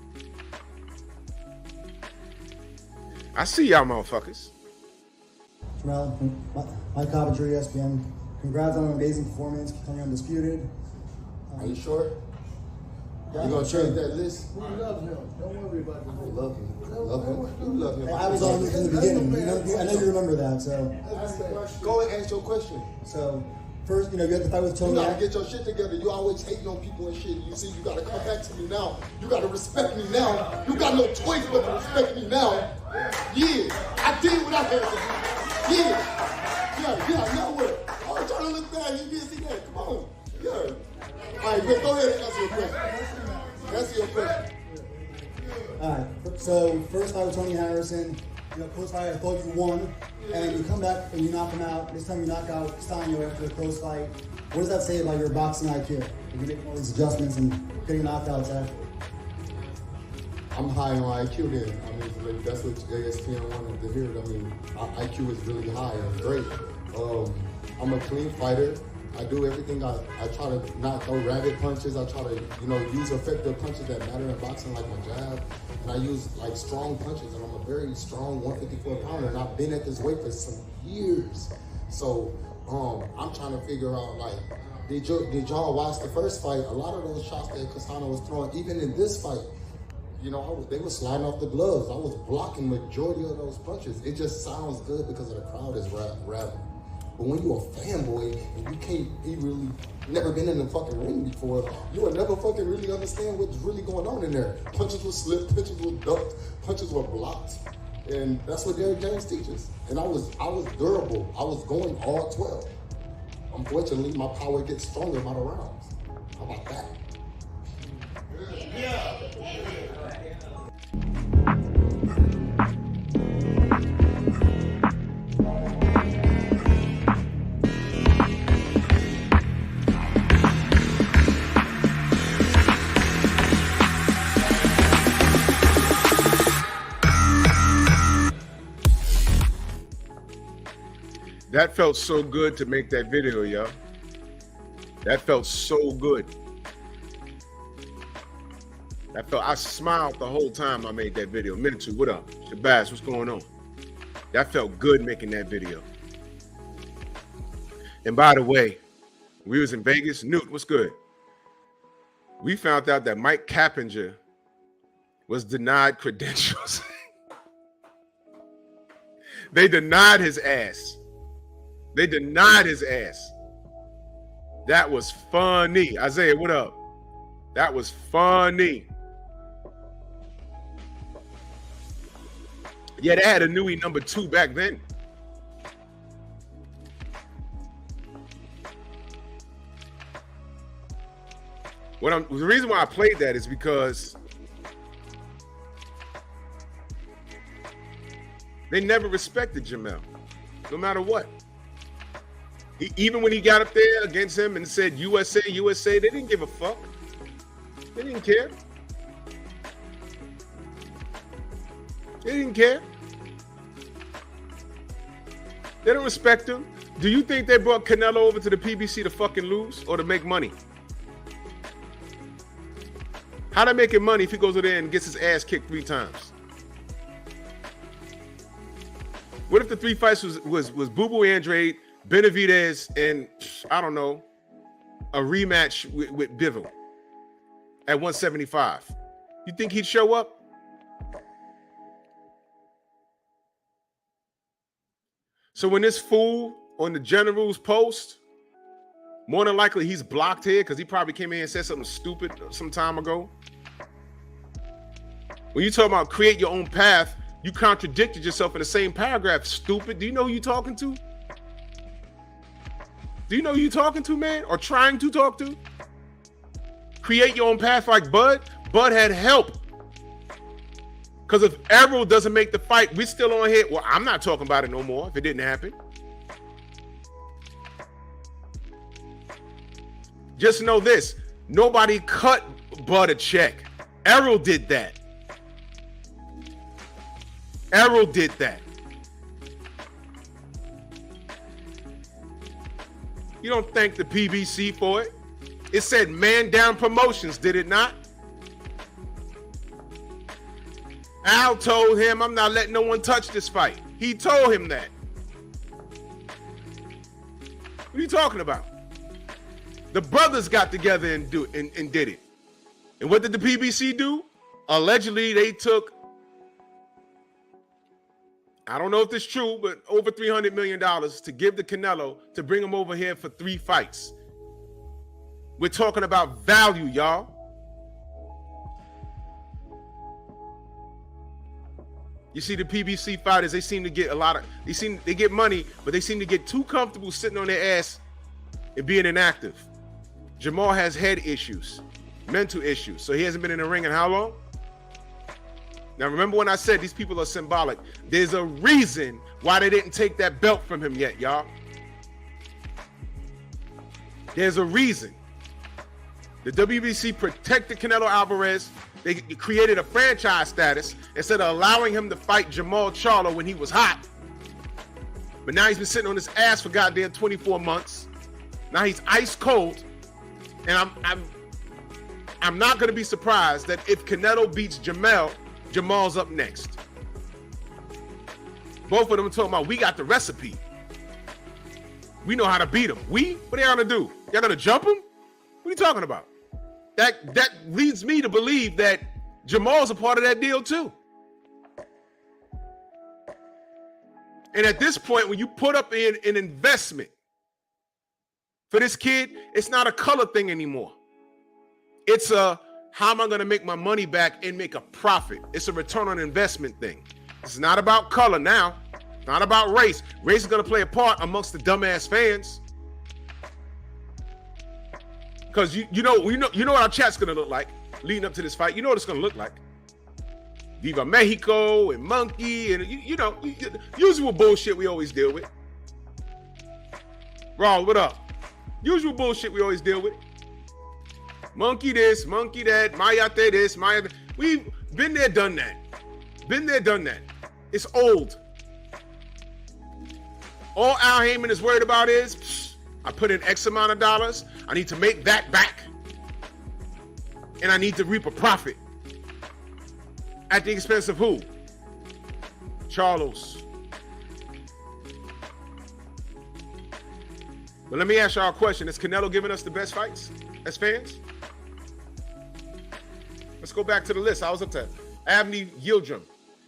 I see y'all motherfuckers. Jamel, Mike Coventry, ESPN. Congrats on an amazing performance, becoming undisputed. Are you sure? Yeah, You gonna sure. change that list? We love him. Don't worry about I it. love him. Love him. You love him. I was on from the beginning. I know you remember that. So Go and ask your question. first, you had the fight with You Tony. gotta get your shit together. You always hating on people and shit. You see, you gotta come back to me now. You gotta respect me now. You got no choice but to respect me now. Yeah, I did what I had to do. Yeah, nowhere. I was trying to look back. You didn't see that. Come on. Yeah. All right, go ahead and answer your question. Answer your question. All right. So first fight with Tony Harrison. Close fight. I thought you won, and you come back and you knock him out. This time you knock out Stanio after a close fight. What does that say about your boxing IQ? You're making all these adjustments and getting knockouts after. I'm high on IQ then. I mean, like, that's what ESPN wanted to hear. I mean, IQ is really high and great. I'm a clean fighter. I do everything. I try to not throw rabbit punches. I try to, use effective punches that matter in boxing, like my jab. And I use like strong punches, and I'm a very strong 154 pounder, and I've been at this weight for some years. So I'm trying to figure out, like, did y'all watch the first fight? A lot of those shots that Castano was throwing, even in this fight, they were sliding off the gloves. I was blocking majority of those punches. It just sounds good because of the crowd is rapping. But when you're a fanboy and you really never been in the fucking ring before, you will never fucking really understand what's really going on in there. Punches were slipped, punches were ducked, punches were blocked. And that's what Derrick James teaches. And I was durable. I was going all 12. Unfortunately, my power gets stronger by the rounds. How about that? That felt so good to make that video, yo. That felt so good. I smiled the whole time I made that video. Minute two, what up? Shabazz, what's going on? That felt good making that video. And by the way, we was in Vegas. Newt, what's good? We found out that Mike Cappinger was denied credentials. They denied his ass. They denied his ass. That was funny. Isaiah, what up? That was funny. Yeah, they had a Nui number 2 back then. The reason why I played that is because they never respected Jamel, no matter what. Even when he got up there against him and said USA, USA, they didn't give a fuck. They didn't care. They didn't care. They don't respect him. Do you think they brought Canelo over to the PBC to fucking lose or to make money? How they making money if he goes over there and gets his ass kicked 3 times? What if the 3 fights was Boo Boo Andrade, Benavidez, and I don't know, a rematch with Bivol at 175? You think he'd show up? So when this fool on the General's post, more than likely he's blocked here because he probably came in and said something stupid some time ago. When you talk about create your own path, you contradicted yourself in the same paragraph, stupid. Do you know who you're talking to? Do you know who you're talking to, man? Or trying to talk to? Create your own path like Bud. Bud had help. Because if Errol doesn't make the fight, we're still on here. Well, I'm not talking about it no more if it didn't happen. Just know this. Nobody cut Bud a check. Errol did that. Errol did that. You don't thank the PBC for it. It said Man Down Promotions, did it not? Al told him, I'm not letting no one touch this fight. He told him that. What are you talking about? The brothers got together and did it. And what did the PBC do? Allegedly, they took, I don't know if it's true, but over $300 million to give to Canelo to bring him over here for 3 fights. We're talking about value, y'all. You see the PBC fighters, they seem to get they get money, but they seem to get too comfortable sitting on their ass and being inactive. Jamal has head issues, mental issues, so he hasn't been in the ring in how long? Now, remember when I said these people are symbolic? There's a reason why they didn't take that belt from him yet, y'all. There's a reason. The WBC protected Canelo Alvarez. They created a franchise status instead of allowing him to fight Jamal Charlo when he was hot. But now he's been sitting on his ass for goddamn 24 months. Now he's ice cold. And I'm not going to be surprised that if Canelo beats Jamal's up next. Both of them are talking about, we got the recipe. We know how to beat him. What are y'all going to do? Y'all going to jump him? What are you talking about? That leads me to believe that Jamal's a part of that deal too. And at this point, when you put up an investment for this kid, it's not a color thing anymore. It's a, how am I going to make my money back and make a profit? It's a return on investment thing. It's not about color now. It's not about race. Race is going to play a part amongst the dumbass fans. Because you know what our chat's going to look like leading up to this fight. You know what it's going to look like. Viva Mexico and Monkey and, usual bullshit we always deal with. Raw, what up? Usual bullshit we always deal with. Monkey this, monkey that, Mayate this, Mayate. We've been there, done that. Been there, done that. It's old. All Al Heyman is worried about is, I put in X amount of dollars. I need to make that back. And I need to reap a profit. At the expense of who? Charlos. But let me ask y'all a question. Is Canelo giving us the best fights as fans? Let's go back to the list. I was up to Avni Yildirim.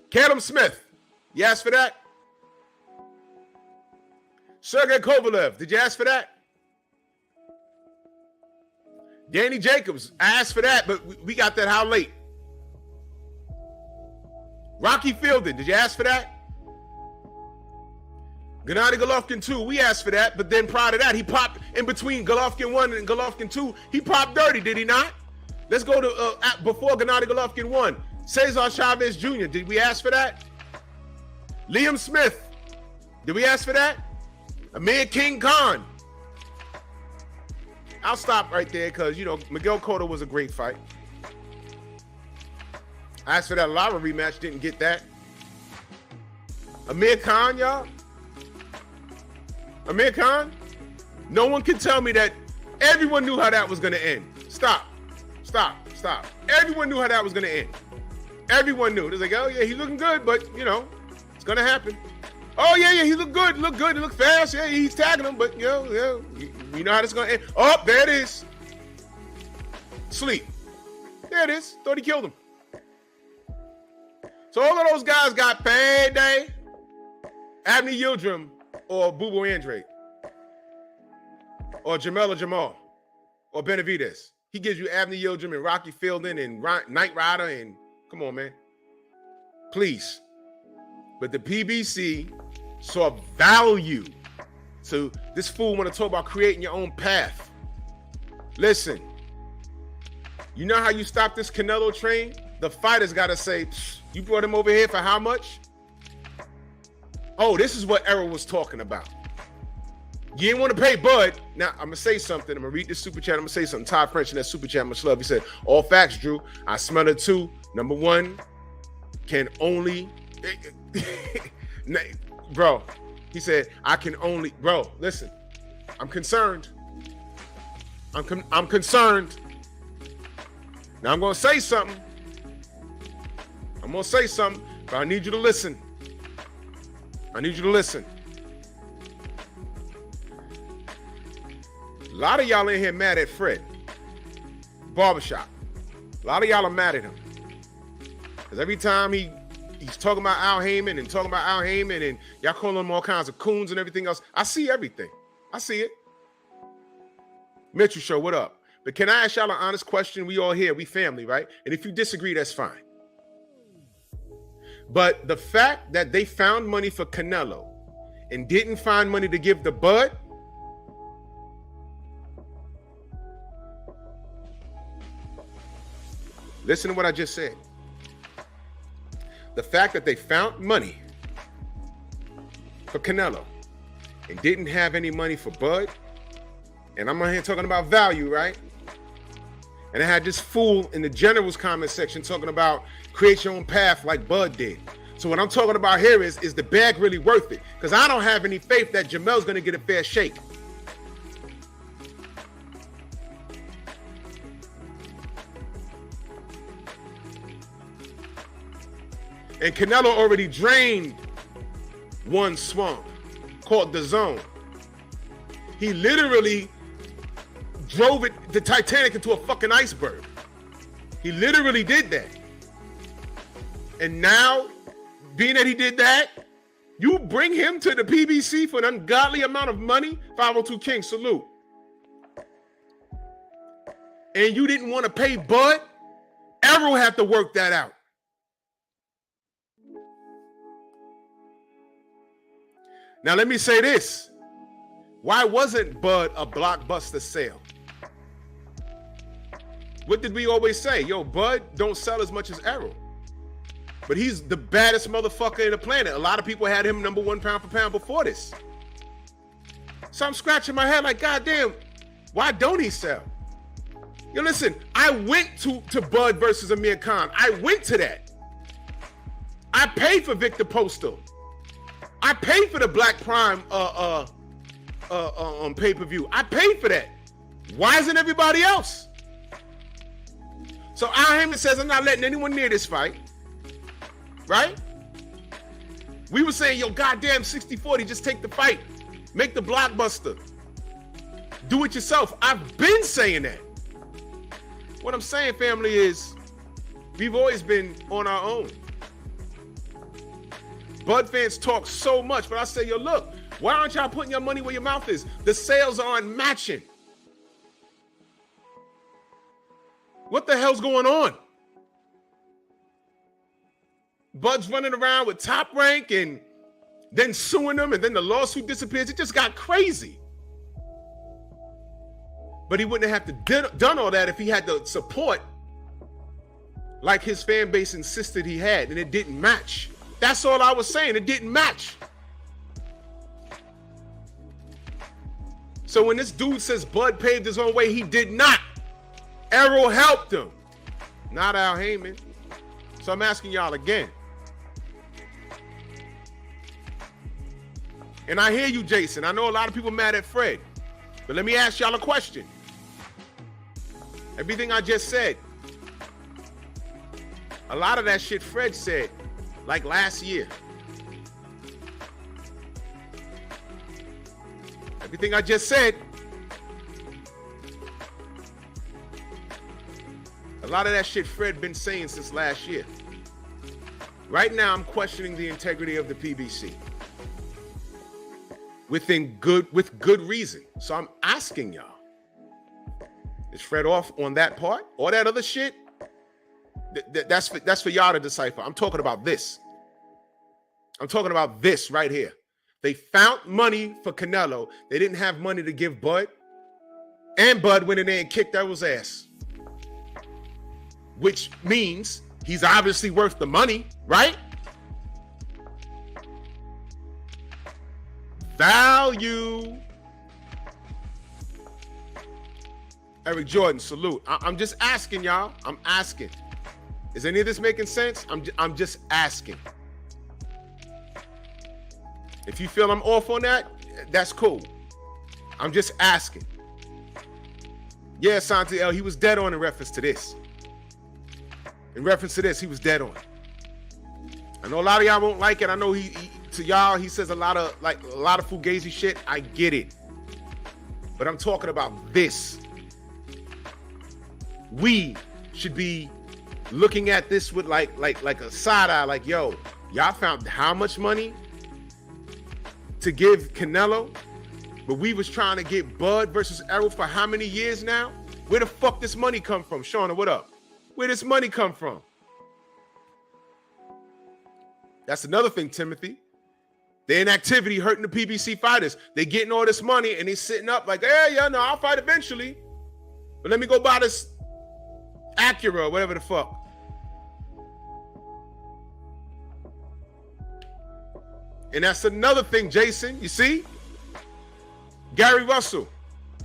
Callum Smith. You asked for that? Sergey Kovalev. Did you ask for that? Danny Jacobs. I asked for that, but we got that how late? Rocky Fielding. Did you ask for that? Gennady Golovkin 2, we asked for that, but then prior to that, he popped in between Golovkin 1 and Golovkin 2. He popped dirty, did he not? Let's go to before Gennady Golovkin 1. Cesar Chavez Jr., did we ask for that? Liam Smith, did we ask for that? Amir King Khan. I'll stop right there because, you know, Miguel Cotto was a great fight. I asked for that Lara rematch, didn't get that. Amir Khan, y'all. Amir Khan, no one can tell me that everyone knew how that was going to end. Stop. Everyone knew how that was going to end. Everyone knew. It was like, oh, yeah, he's looking good, but, you know, it's going to happen. Oh, yeah, he looked good. He looked fast. Yeah, he's tagging him, but, you know how this is going to end. Oh, there it is. Sleep. There it is. Thought he killed him. So all of those guys got payday. Avni Yildirim or Bubu Andrade, or Jamel Jamal, or Benavidez. He gives you Avni Yildirim and Rocky Fielding and Knight Rider and come on, man. Please. But the PBC saw value. So this fool want to talk about creating your own path. Listen, you know how you stop this Canelo train? The fighter's got to say, you brought him over here for how much? Oh, this is what Errol was talking about. You didn't want to pay Bud. Now, I'm going to say something. I'm going to read this super chat. I'm going to say something. Todd French in that super chat, much love. He said, all facts, Drew. I smell it too. Number one, can only... Bro, he said, I can only... Bro, listen. I'm concerned. I'm concerned. Now, I'm going to say something. But I need you to listen. A lot of y'all in here mad at Fred. Barbershop. A lot of y'all are mad at him. Because every time he's talking about Al Heyman and y'all calling him all kinds of coons and everything else. I see everything. I see it. Mitchell Show, what up? But can I ask y'all an honest question? We all here, we family, right? And if you disagree, that's fine. But the fact that they found money for Canelo and didn't find money to give the Bud, listen to what I just said. The fact that they found money for Canelo and didn't have any money for Bud, and I'm out here talking about value, right? And I had this fool in the general's comment section talking about create your own path like Bud did. So what I'm talking about here is the bag really worth it? Because I don't have any faith that Jamel's going to get a fair shake. And Canelo already drained one swamp called the Zone. He literally drove the Titanic into a fucking iceberg. He literally did that. And now, being that he did that, you bring him to the PBC for an ungodly amount of money. 502 King, salute. And you didn't want to pay Bud? Errol had to work that out. Now, let me say this. Why wasn't Bud a blockbuster sale? What did we always say? Yo, Bud don't sell as much as Errol. But he's the baddest motherfucker in the planet. A lot of people had him number one pound for pound before this. So I'm scratching my head like, goddamn, why don't he sell? Yo, listen, I went to Bud versus Amir Khan. I went to that. I paid for Victor Postal. I paid for the Black Prime on pay-per-view. I paid for that. Why isn't everybody else? So Al Heyman says, I'm not letting anyone near this fight. Right? We were saying, yo, goddamn 60-40, just take the fight. Make the blockbuster. Do it yourself. I've been saying that. What I'm saying, family, is we've always been on our own. Bud fans talk so much, but I say, yo, look, why aren't y'all putting your money where your mouth is? The sales aren't matching. What the hell's going on? Bud's running around with Top Rank and then suing them, and then the lawsuit disappears. It just got crazy. But he wouldn't have to done all that if he had the support like his fan base insisted he had, and it didn't match. That's all I was saying. It didn't match. So when this dude says Bud paved his own way, he did not. Errol helped him, not Al Heyman. So I'm asking y'all again. And I hear you, Jason. I know a lot of people mad at Fred. But let me ask y'all a question. Everything I just said, a lot of that shit Fred said, like last year. Everything I just said, a lot of that shit Fred been saying since last year. Right now, I'm questioning the integrity of the PBC. With good reason. So I'm asking y'all, is Fred off on that part? All that other shit? That's for y'all to decipher. I'm talking about this. I'm talking about this right here. They found money for Canelo. They didn't have money to give Bud. And Bud went in there and kicked Errol's ass. Which means he's obviously worth the money, right? Value. Eric Jordan, salute. I'm just asking y'all. I'm asking. Is any of this making sense? I'm just asking. If you feel I'm off on that, that's cool. I'm just asking. Yeah, Santi L, he was dead on in reference to this. In reference to this, he was dead on. I know a lot of y'all won't like it. I know to y'all, he says a lot of fugazi shit. I get it. But I'm talking about this. We should be looking at this with like a side eye, like, yo, y'all found how much money to give Canelo, but we was trying to get Bud versus Errol for how many years now? Where the fuck this money come from? Shauna, what up? Where this money come from? That's another thing, Timothy. The inactivity hurting the PBC fighters. They getting all this money and they sitting up like, hey, yeah, no, I'll fight eventually. But let me go buy this Acura or whatever the fuck. And that's another thing, Jason. You see? Gary Russell.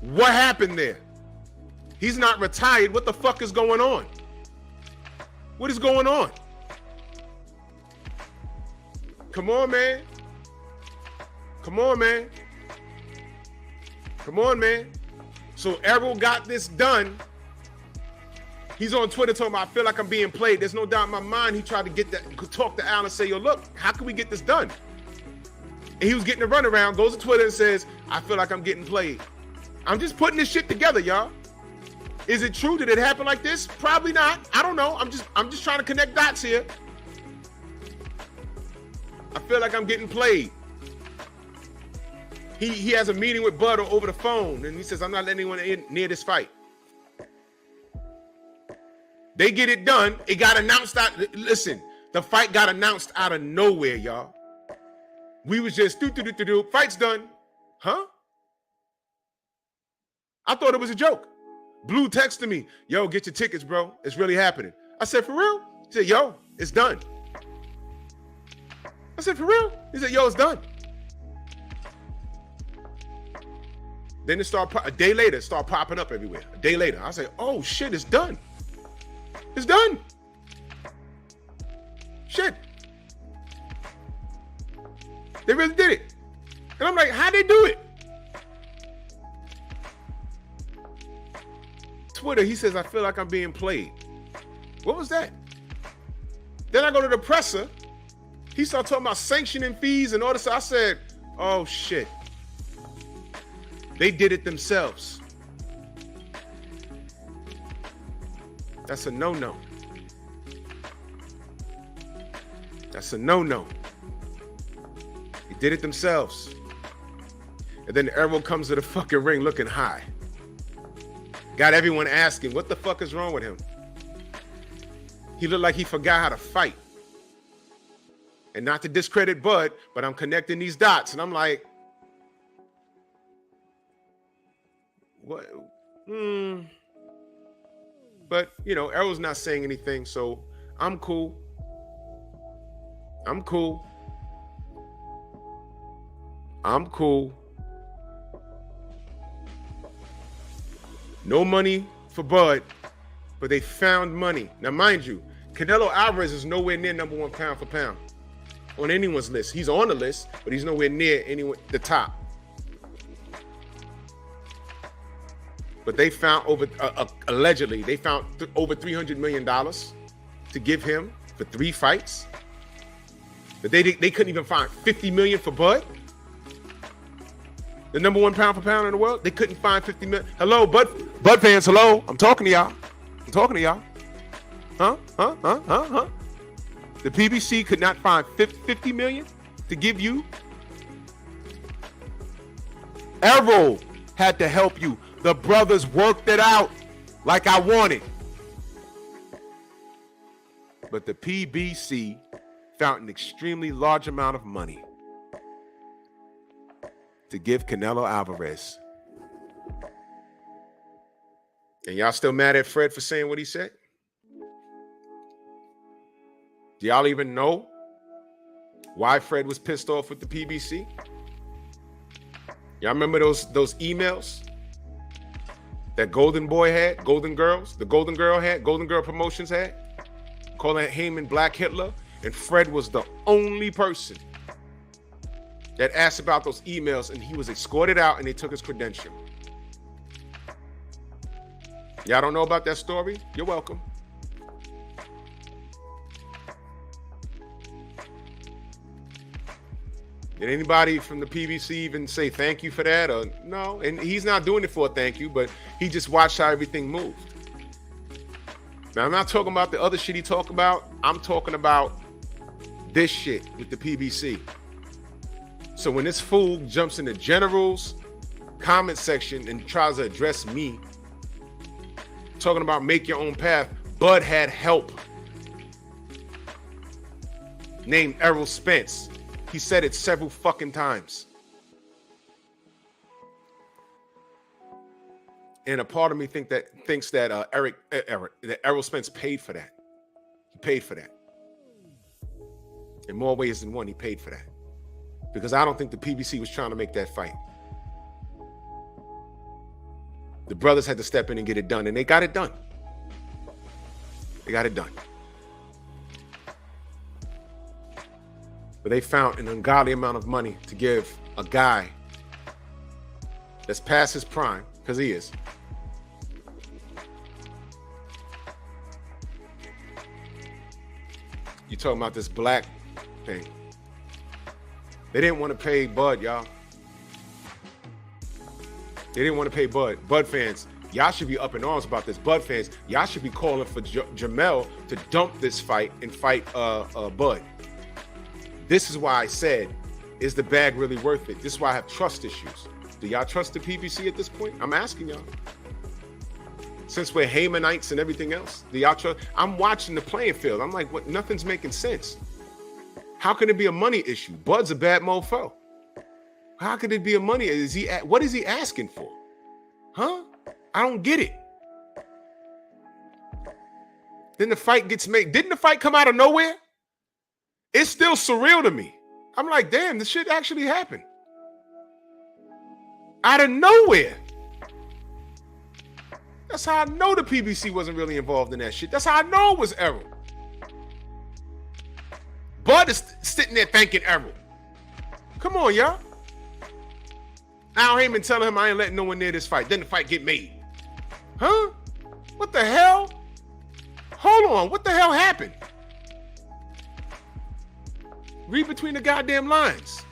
What happened there? He's not retired. What the fuck is going on? What is going on? Come on, man. Come on, man. Come on, man. So Errol got this done. He's on Twitter talking about, I feel like I'm being played. There's no doubt in my mind he tried to talk to Al and say, yo, look, how can we get this done? And he was getting a runaround, goes to Twitter and says, I feel like I'm getting played. I'm just putting this shit together, y'all. Is it true? Did it happen like this? Probably not. I don't know. I'm just trying to connect dots here. I feel like I'm getting played. He has a meeting with Bud over the phone, and he says, I'm not letting anyone in near this fight. They get it done. It got announced out. Listen, the fight got announced out of nowhere, y'all. We was just fight's done. Huh? I thought it was a joke. Blue texted me, yo, get your tickets, bro. It's really happening. I said, for real? He said, yo, it's done. I said, for real? He said, yo, it's done. Then a day later, it started popping up everywhere. A day later, I said, oh shit, it's done. It's done. Shit. They really did it. And I'm like, how'd they do it? Twitter, he says, I feel like I'm being played. What was that? Then I go to the presser. He started talking about sanctioning fees and all this. I said, oh shit. They did it themselves. That's a no-no. That's a no-no. They did it themselves. And then Errol comes to the fucking ring looking high. Got everyone asking, what the fuck is wrong with him? He looked like he forgot how to fight. And not to discredit Bud, but I'm connecting these dots. And I'm like, what? But, you know, Errol's not saying anything, so I'm cool. I'm cool. I'm cool. No money for Bud, but they found money. Now, mind you, Canelo Alvarez is nowhere near number one pound for pound on anyone's list. He's on the list, but he's nowhere near the top. But they found allegedly, they found over $300 million to give him for 3 fights. But they couldn't even find $50 million for Bud. The number one pound for pound in the world. They couldn't find $50 million. Hello, Bud fans, hello. I'm talking to y'all. Huh? The PBC could not find $50 million to give you. Errol had to help you. The brothers worked it out like I wanted. But the PBC found an extremely large amount of money to give Canelo Alvarez. And y'all still mad at Fred for saying what he said? Do y'all even know why Fred was pissed off with the PBC? Y'all remember those emails that Golden Boy had, Golden Girls, the Golden Girl had, Golden Girl Promotions had, calling Heyman Black Hitler, and Fred was the only person that asked about those emails, and he was escorted out and they took his credential. Y'all don't know about that story? You're welcome. Did anybody from the PBC even say thank you for that? Or no? And he's not doing it for a thank you, but he just watched how everything moved. Now, I'm not talking about the other shit he talked about. I'm talking about this shit with the PBC. So when this fool jumps in the general's comment section and tries to address me, talking about make your own path, Bud had help named Errol Spence. He said it several fucking times. And a part of me thinks that Errol Spence paid for that. He paid for that. In more ways than one, he paid for that. Because I don't think the PBC was trying to make that fight. The brothers had to step in and get it done, and they got it done. They got it done. But they found an ungodly amount of money to give a guy that's past his prime, because he is. You talking about this black thing. They didn't want to pay Bud, y'all. They didn't want to pay Bud. Bud fans, y'all should be up in arms about this. Bud fans, y'all should be calling for Jamel to dump this fight and fight Bud. This is why I said, is the bag really worth it? This is why I have trust issues. Do y'all trust the PBC at this point? I'm asking y'all. Since we're Haymanites and everything else, do y'all trust? I'm watching the playing field. I'm like, what? Nothing's making sense. How can it be a money issue? Bud's a bad mofo. How could it be a money? What is he asking for? Huh? I don't get it. Then the fight gets made. Didn't the fight come out of nowhere? It's still surreal to me. I'm like, damn, this shit actually happened. Out of nowhere. That's how I know the PBC wasn't really involved in that shit. That's how I know it was Errol. Bud is sitting there thanking Errol. Come on, y'all. Al Heyman telling him I ain't letting no one near this fight. Then the fight get made. Huh? What the hell? Hold on. What the hell happened? Read between the goddamn lines.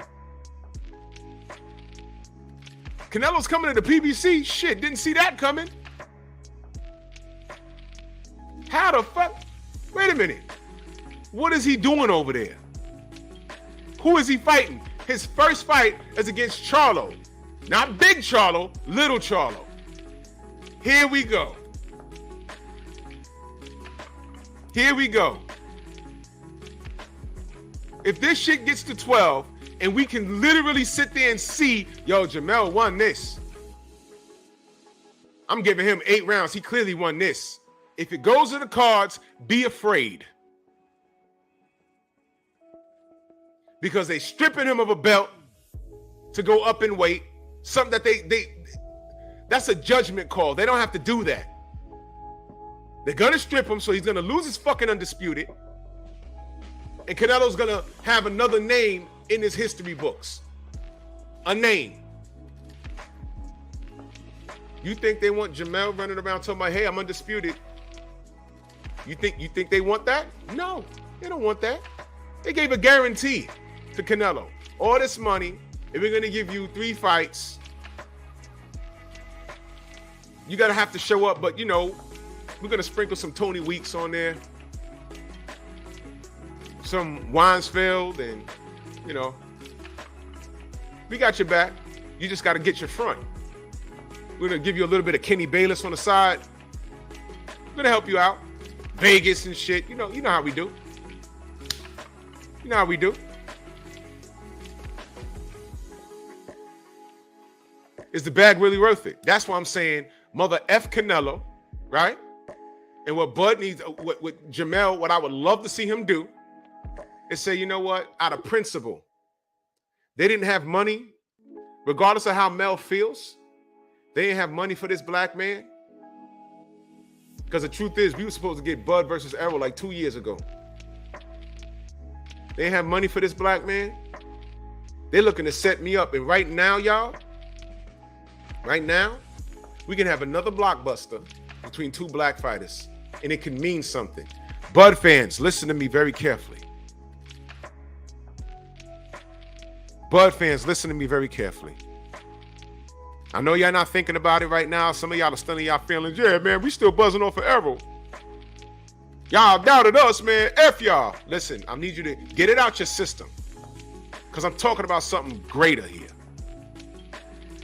Canelo's coming to the PBC. Shit, didn't see that coming. How the fuck? Wait a minute. What is he doing over there? Who is he fighting? His first fight is against Charlo. Not Big Charlo, Little Charlo. Here we go. Here we go. If this shit gets to 12 and we can literally sit there and see, yo, Jamel won this. I'm giving him 8 rounds. He clearly won this. If it goes to the cards, be afraid. Because they stripping him of a belt to go up in weight. Something that that's a judgment call. They don't have to do that. They're gonna strip him, so he's gonna lose his fucking undisputed. And Canelo's gonna have another name in his history books. A name. You think they want Jamel running around talking about, hey, I'm undisputed? You think they want that? No, they don't want that. They gave a guarantee to Canelo. All this money, and we're gonna give you 3 fights. You gotta have to show up, but you know, we're gonna sprinkle some Tony Weeks on there. Some Weinsfeld, and you know, we got your back. You just gotta get your front. We're gonna give you a little bit of Kenny Bayless on the side. We're gonna help you out. Vegas and shit. You know how we do. You know how we do. Is the bag really worth it? That's why I'm saying mother F Canelo, right? And what Bud needs, what Jamel, what I would love to see him do is say, you know what, out of principle, they didn't have money, regardless of how Mel feels, they didn't have money for this black man. Because the truth is, we were supposed to get Bud versus Errol like 2 years ago. They didn't have money for this black man. They're looking to set me up. And right now, y'all, right now, we can have another blockbuster between 2 black fighters. And it can mean something. Bud fans, listen to me very carefully. Bud fans, listen to me very carefully. I know y'all not thinking about it right now. Some of y'all are stunning y'all feelings. Yeah, man, we still buzzing off of Errol. Y'all doubted us, man. F y'all. Listen, I need you to get it out your system. Because I'm talking about something greater here.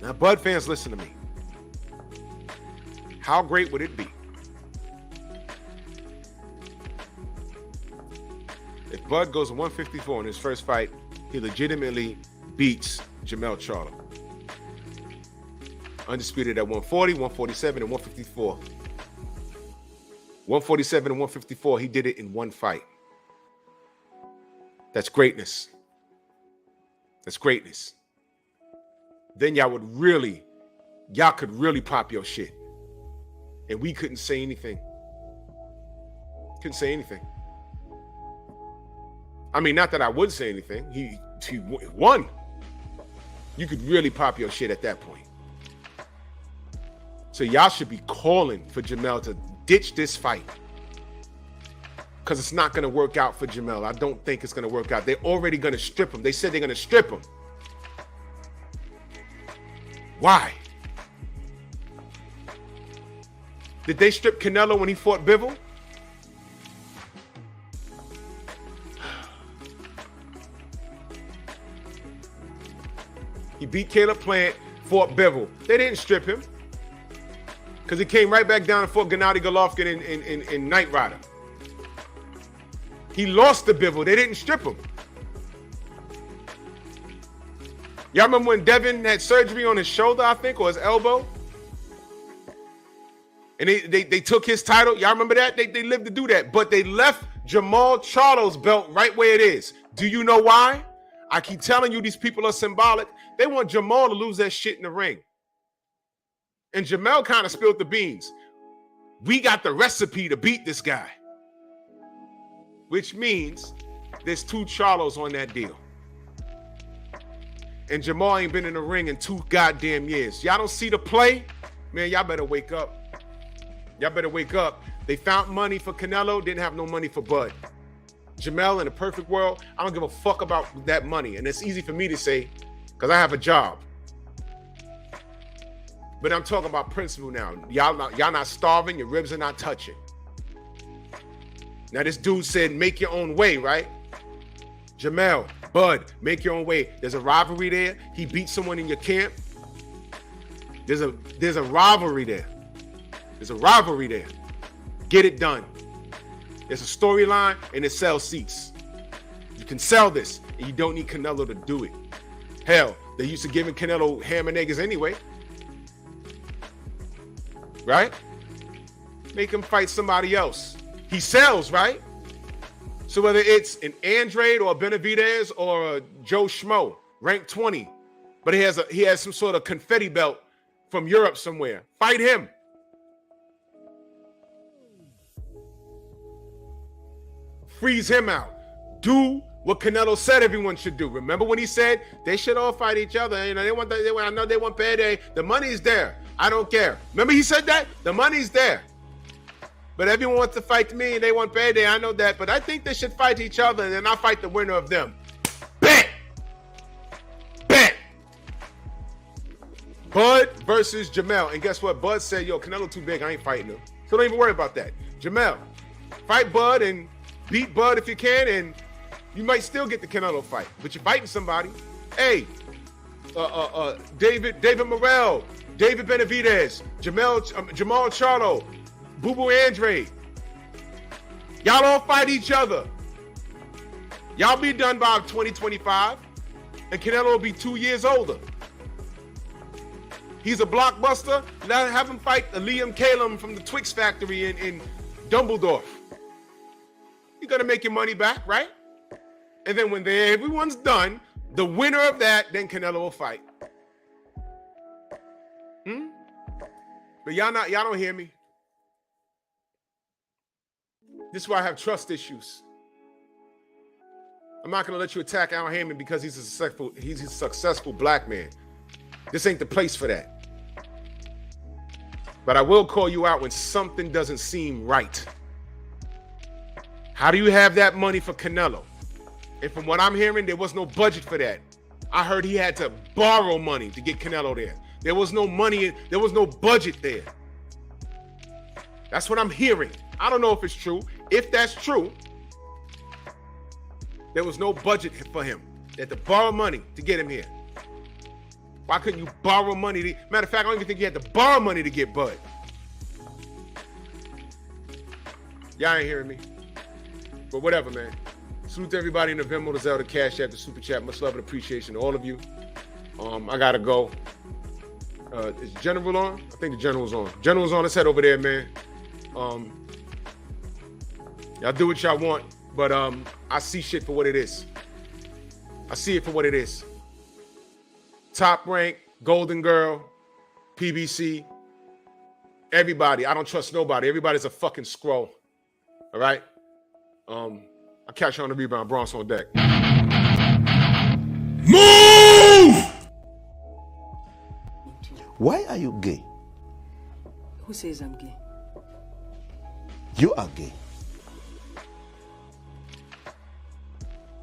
Now, Bud fans, listen to me. How great would it be if Bud goes to 154 in his first fight, he legitimately beats Jamel Charlo? Undisputed at 140, 147, and 154. 147 and 154, he did it in one fight. That's greatness. That's greatness. Then y'all could really pop your shit. And we couldn't say anything. Couldn't say anything. I mean, not that I would say anything. He won. You could really pop your shit at that point. So y'all should be calling for Jamel to ditch this fight. Because it's not going to work out for Jamel. I don't think it's going to work out. They're already going to strip him. They said they're going to strip him. Why? Did they strip Canelo when he fought Bivol? He beat Caleb Plant, fought Bivol. They didn't strip him. Because he came right back down and fought Gennady Golovkin in Knight Rider. He lost to Bivol. They didn't strip him. Y'all remember when Devin had surgery on his shoulder, I think, or his elbow? And they took his title. Y'all remember that? They lived to do that. But they left Jamal Charlo's belt right where it is. Do you know why? I keep telling you these people are symbolic. They want Jamal to lose that shit in the ring. And Jamel kind of spilled the beans. We got the recipe to beat this guy. Which means there's 2 Charlos on that deal. and Jamal ain't been in the ring in 2 goddamn years. Y'all don't see the play? Man, y'all better wake up. Y'all better wake up. They found money for Canelo, didn't have no money for Bud. Jamel, in a perfect world, I don't give a fuck about that money. And it's easy for me to say, because I have a job. But I'm talking about principle now. Y'all not starving, your ribs are not touching. Now this dude said, make your own way, right? Jamel, Bud, make your own way. There's a rivalry there. He beat someone in your camp. There's a rivalry there. There's a rivalry there. Get it done. There's a storyline and it sells seats. You can sell this and you don't need Canelo to do it. Hell, they used to giving Canelo ham and eggs anyway. Right? Make him fight somebody else. He sells, right? So whether it's an Andrade or a Benavidez or a Joe Schmo, ranked 20, but he has some sort of confetti belt from Europe somewhere. Fight him. Freeze him out. Do what Canelo said everyone should do. Remember when he said they should all fight each other? You know, I know they want payday. The money's there. I don't care. Remember he said that? The money's there. But everyone wants to fight me and they want payday. I know that. But I think they should fight each other and then I'll fight the winner of them. Bet! Bet! Bud versus Jamel. And guess what? Bud said, yo, Canelo too big. I ain't fighting him. So don't even worry about that. Jamel, fight Bud and beat Bud if you can, and you might still get the Canelo fight. But you're fighting somebody. Hey, David Morrell, David Benavidez, Jamal Charlo, Boo Boo Andrade. Y'all all fight each other. Y'all be done by 2025, and Canelo will be 2 years older. He's a blockbuster. Now have him fight the Liam Calum from the Twix factory in Dumbledore. You're gonna make your money back, right? And then when everyone's done, the winner of that, then Canelo will fight. But y'all don't hear me. This is why I have trust issues. I'm not gonna let you attack Al Haymon because he's a successful black man. This ain't the place for that. But I will call you out when something doesn't seem right. How do you have that money for Canelo? And from what I'm hearing, there was no budget for that. I heard he had to borrow money to get Canelo there. There was no money, there was no budget there. That's what I'm hearing. I don't know if it's true. If that's true, there was no budget for him. They had to borrow money to get him here. Why couldn't you borrow money? Matter of fact, I don't even think you had to borrow money to get Bud. Y'all ain't hearing me. But whatever, man. Salute to everybody in the Venmo, the Zelda, Cash App, the Super Chat. Much love and appreciation to all of you. I gotta go. Is General on? I think the General's on. General's on. Let's head over there, man. Y'all do what y'all want, but I see shit for what it is. I see it for what it is. Top Rank, Golden Girl, PBC, everybody. I don't trust nobody. Everybody's a fucking scroll. All right? I'll catch you on the rebound. Bronx on deck. Move! Why are you gay? Who says I'm gay? You are gay.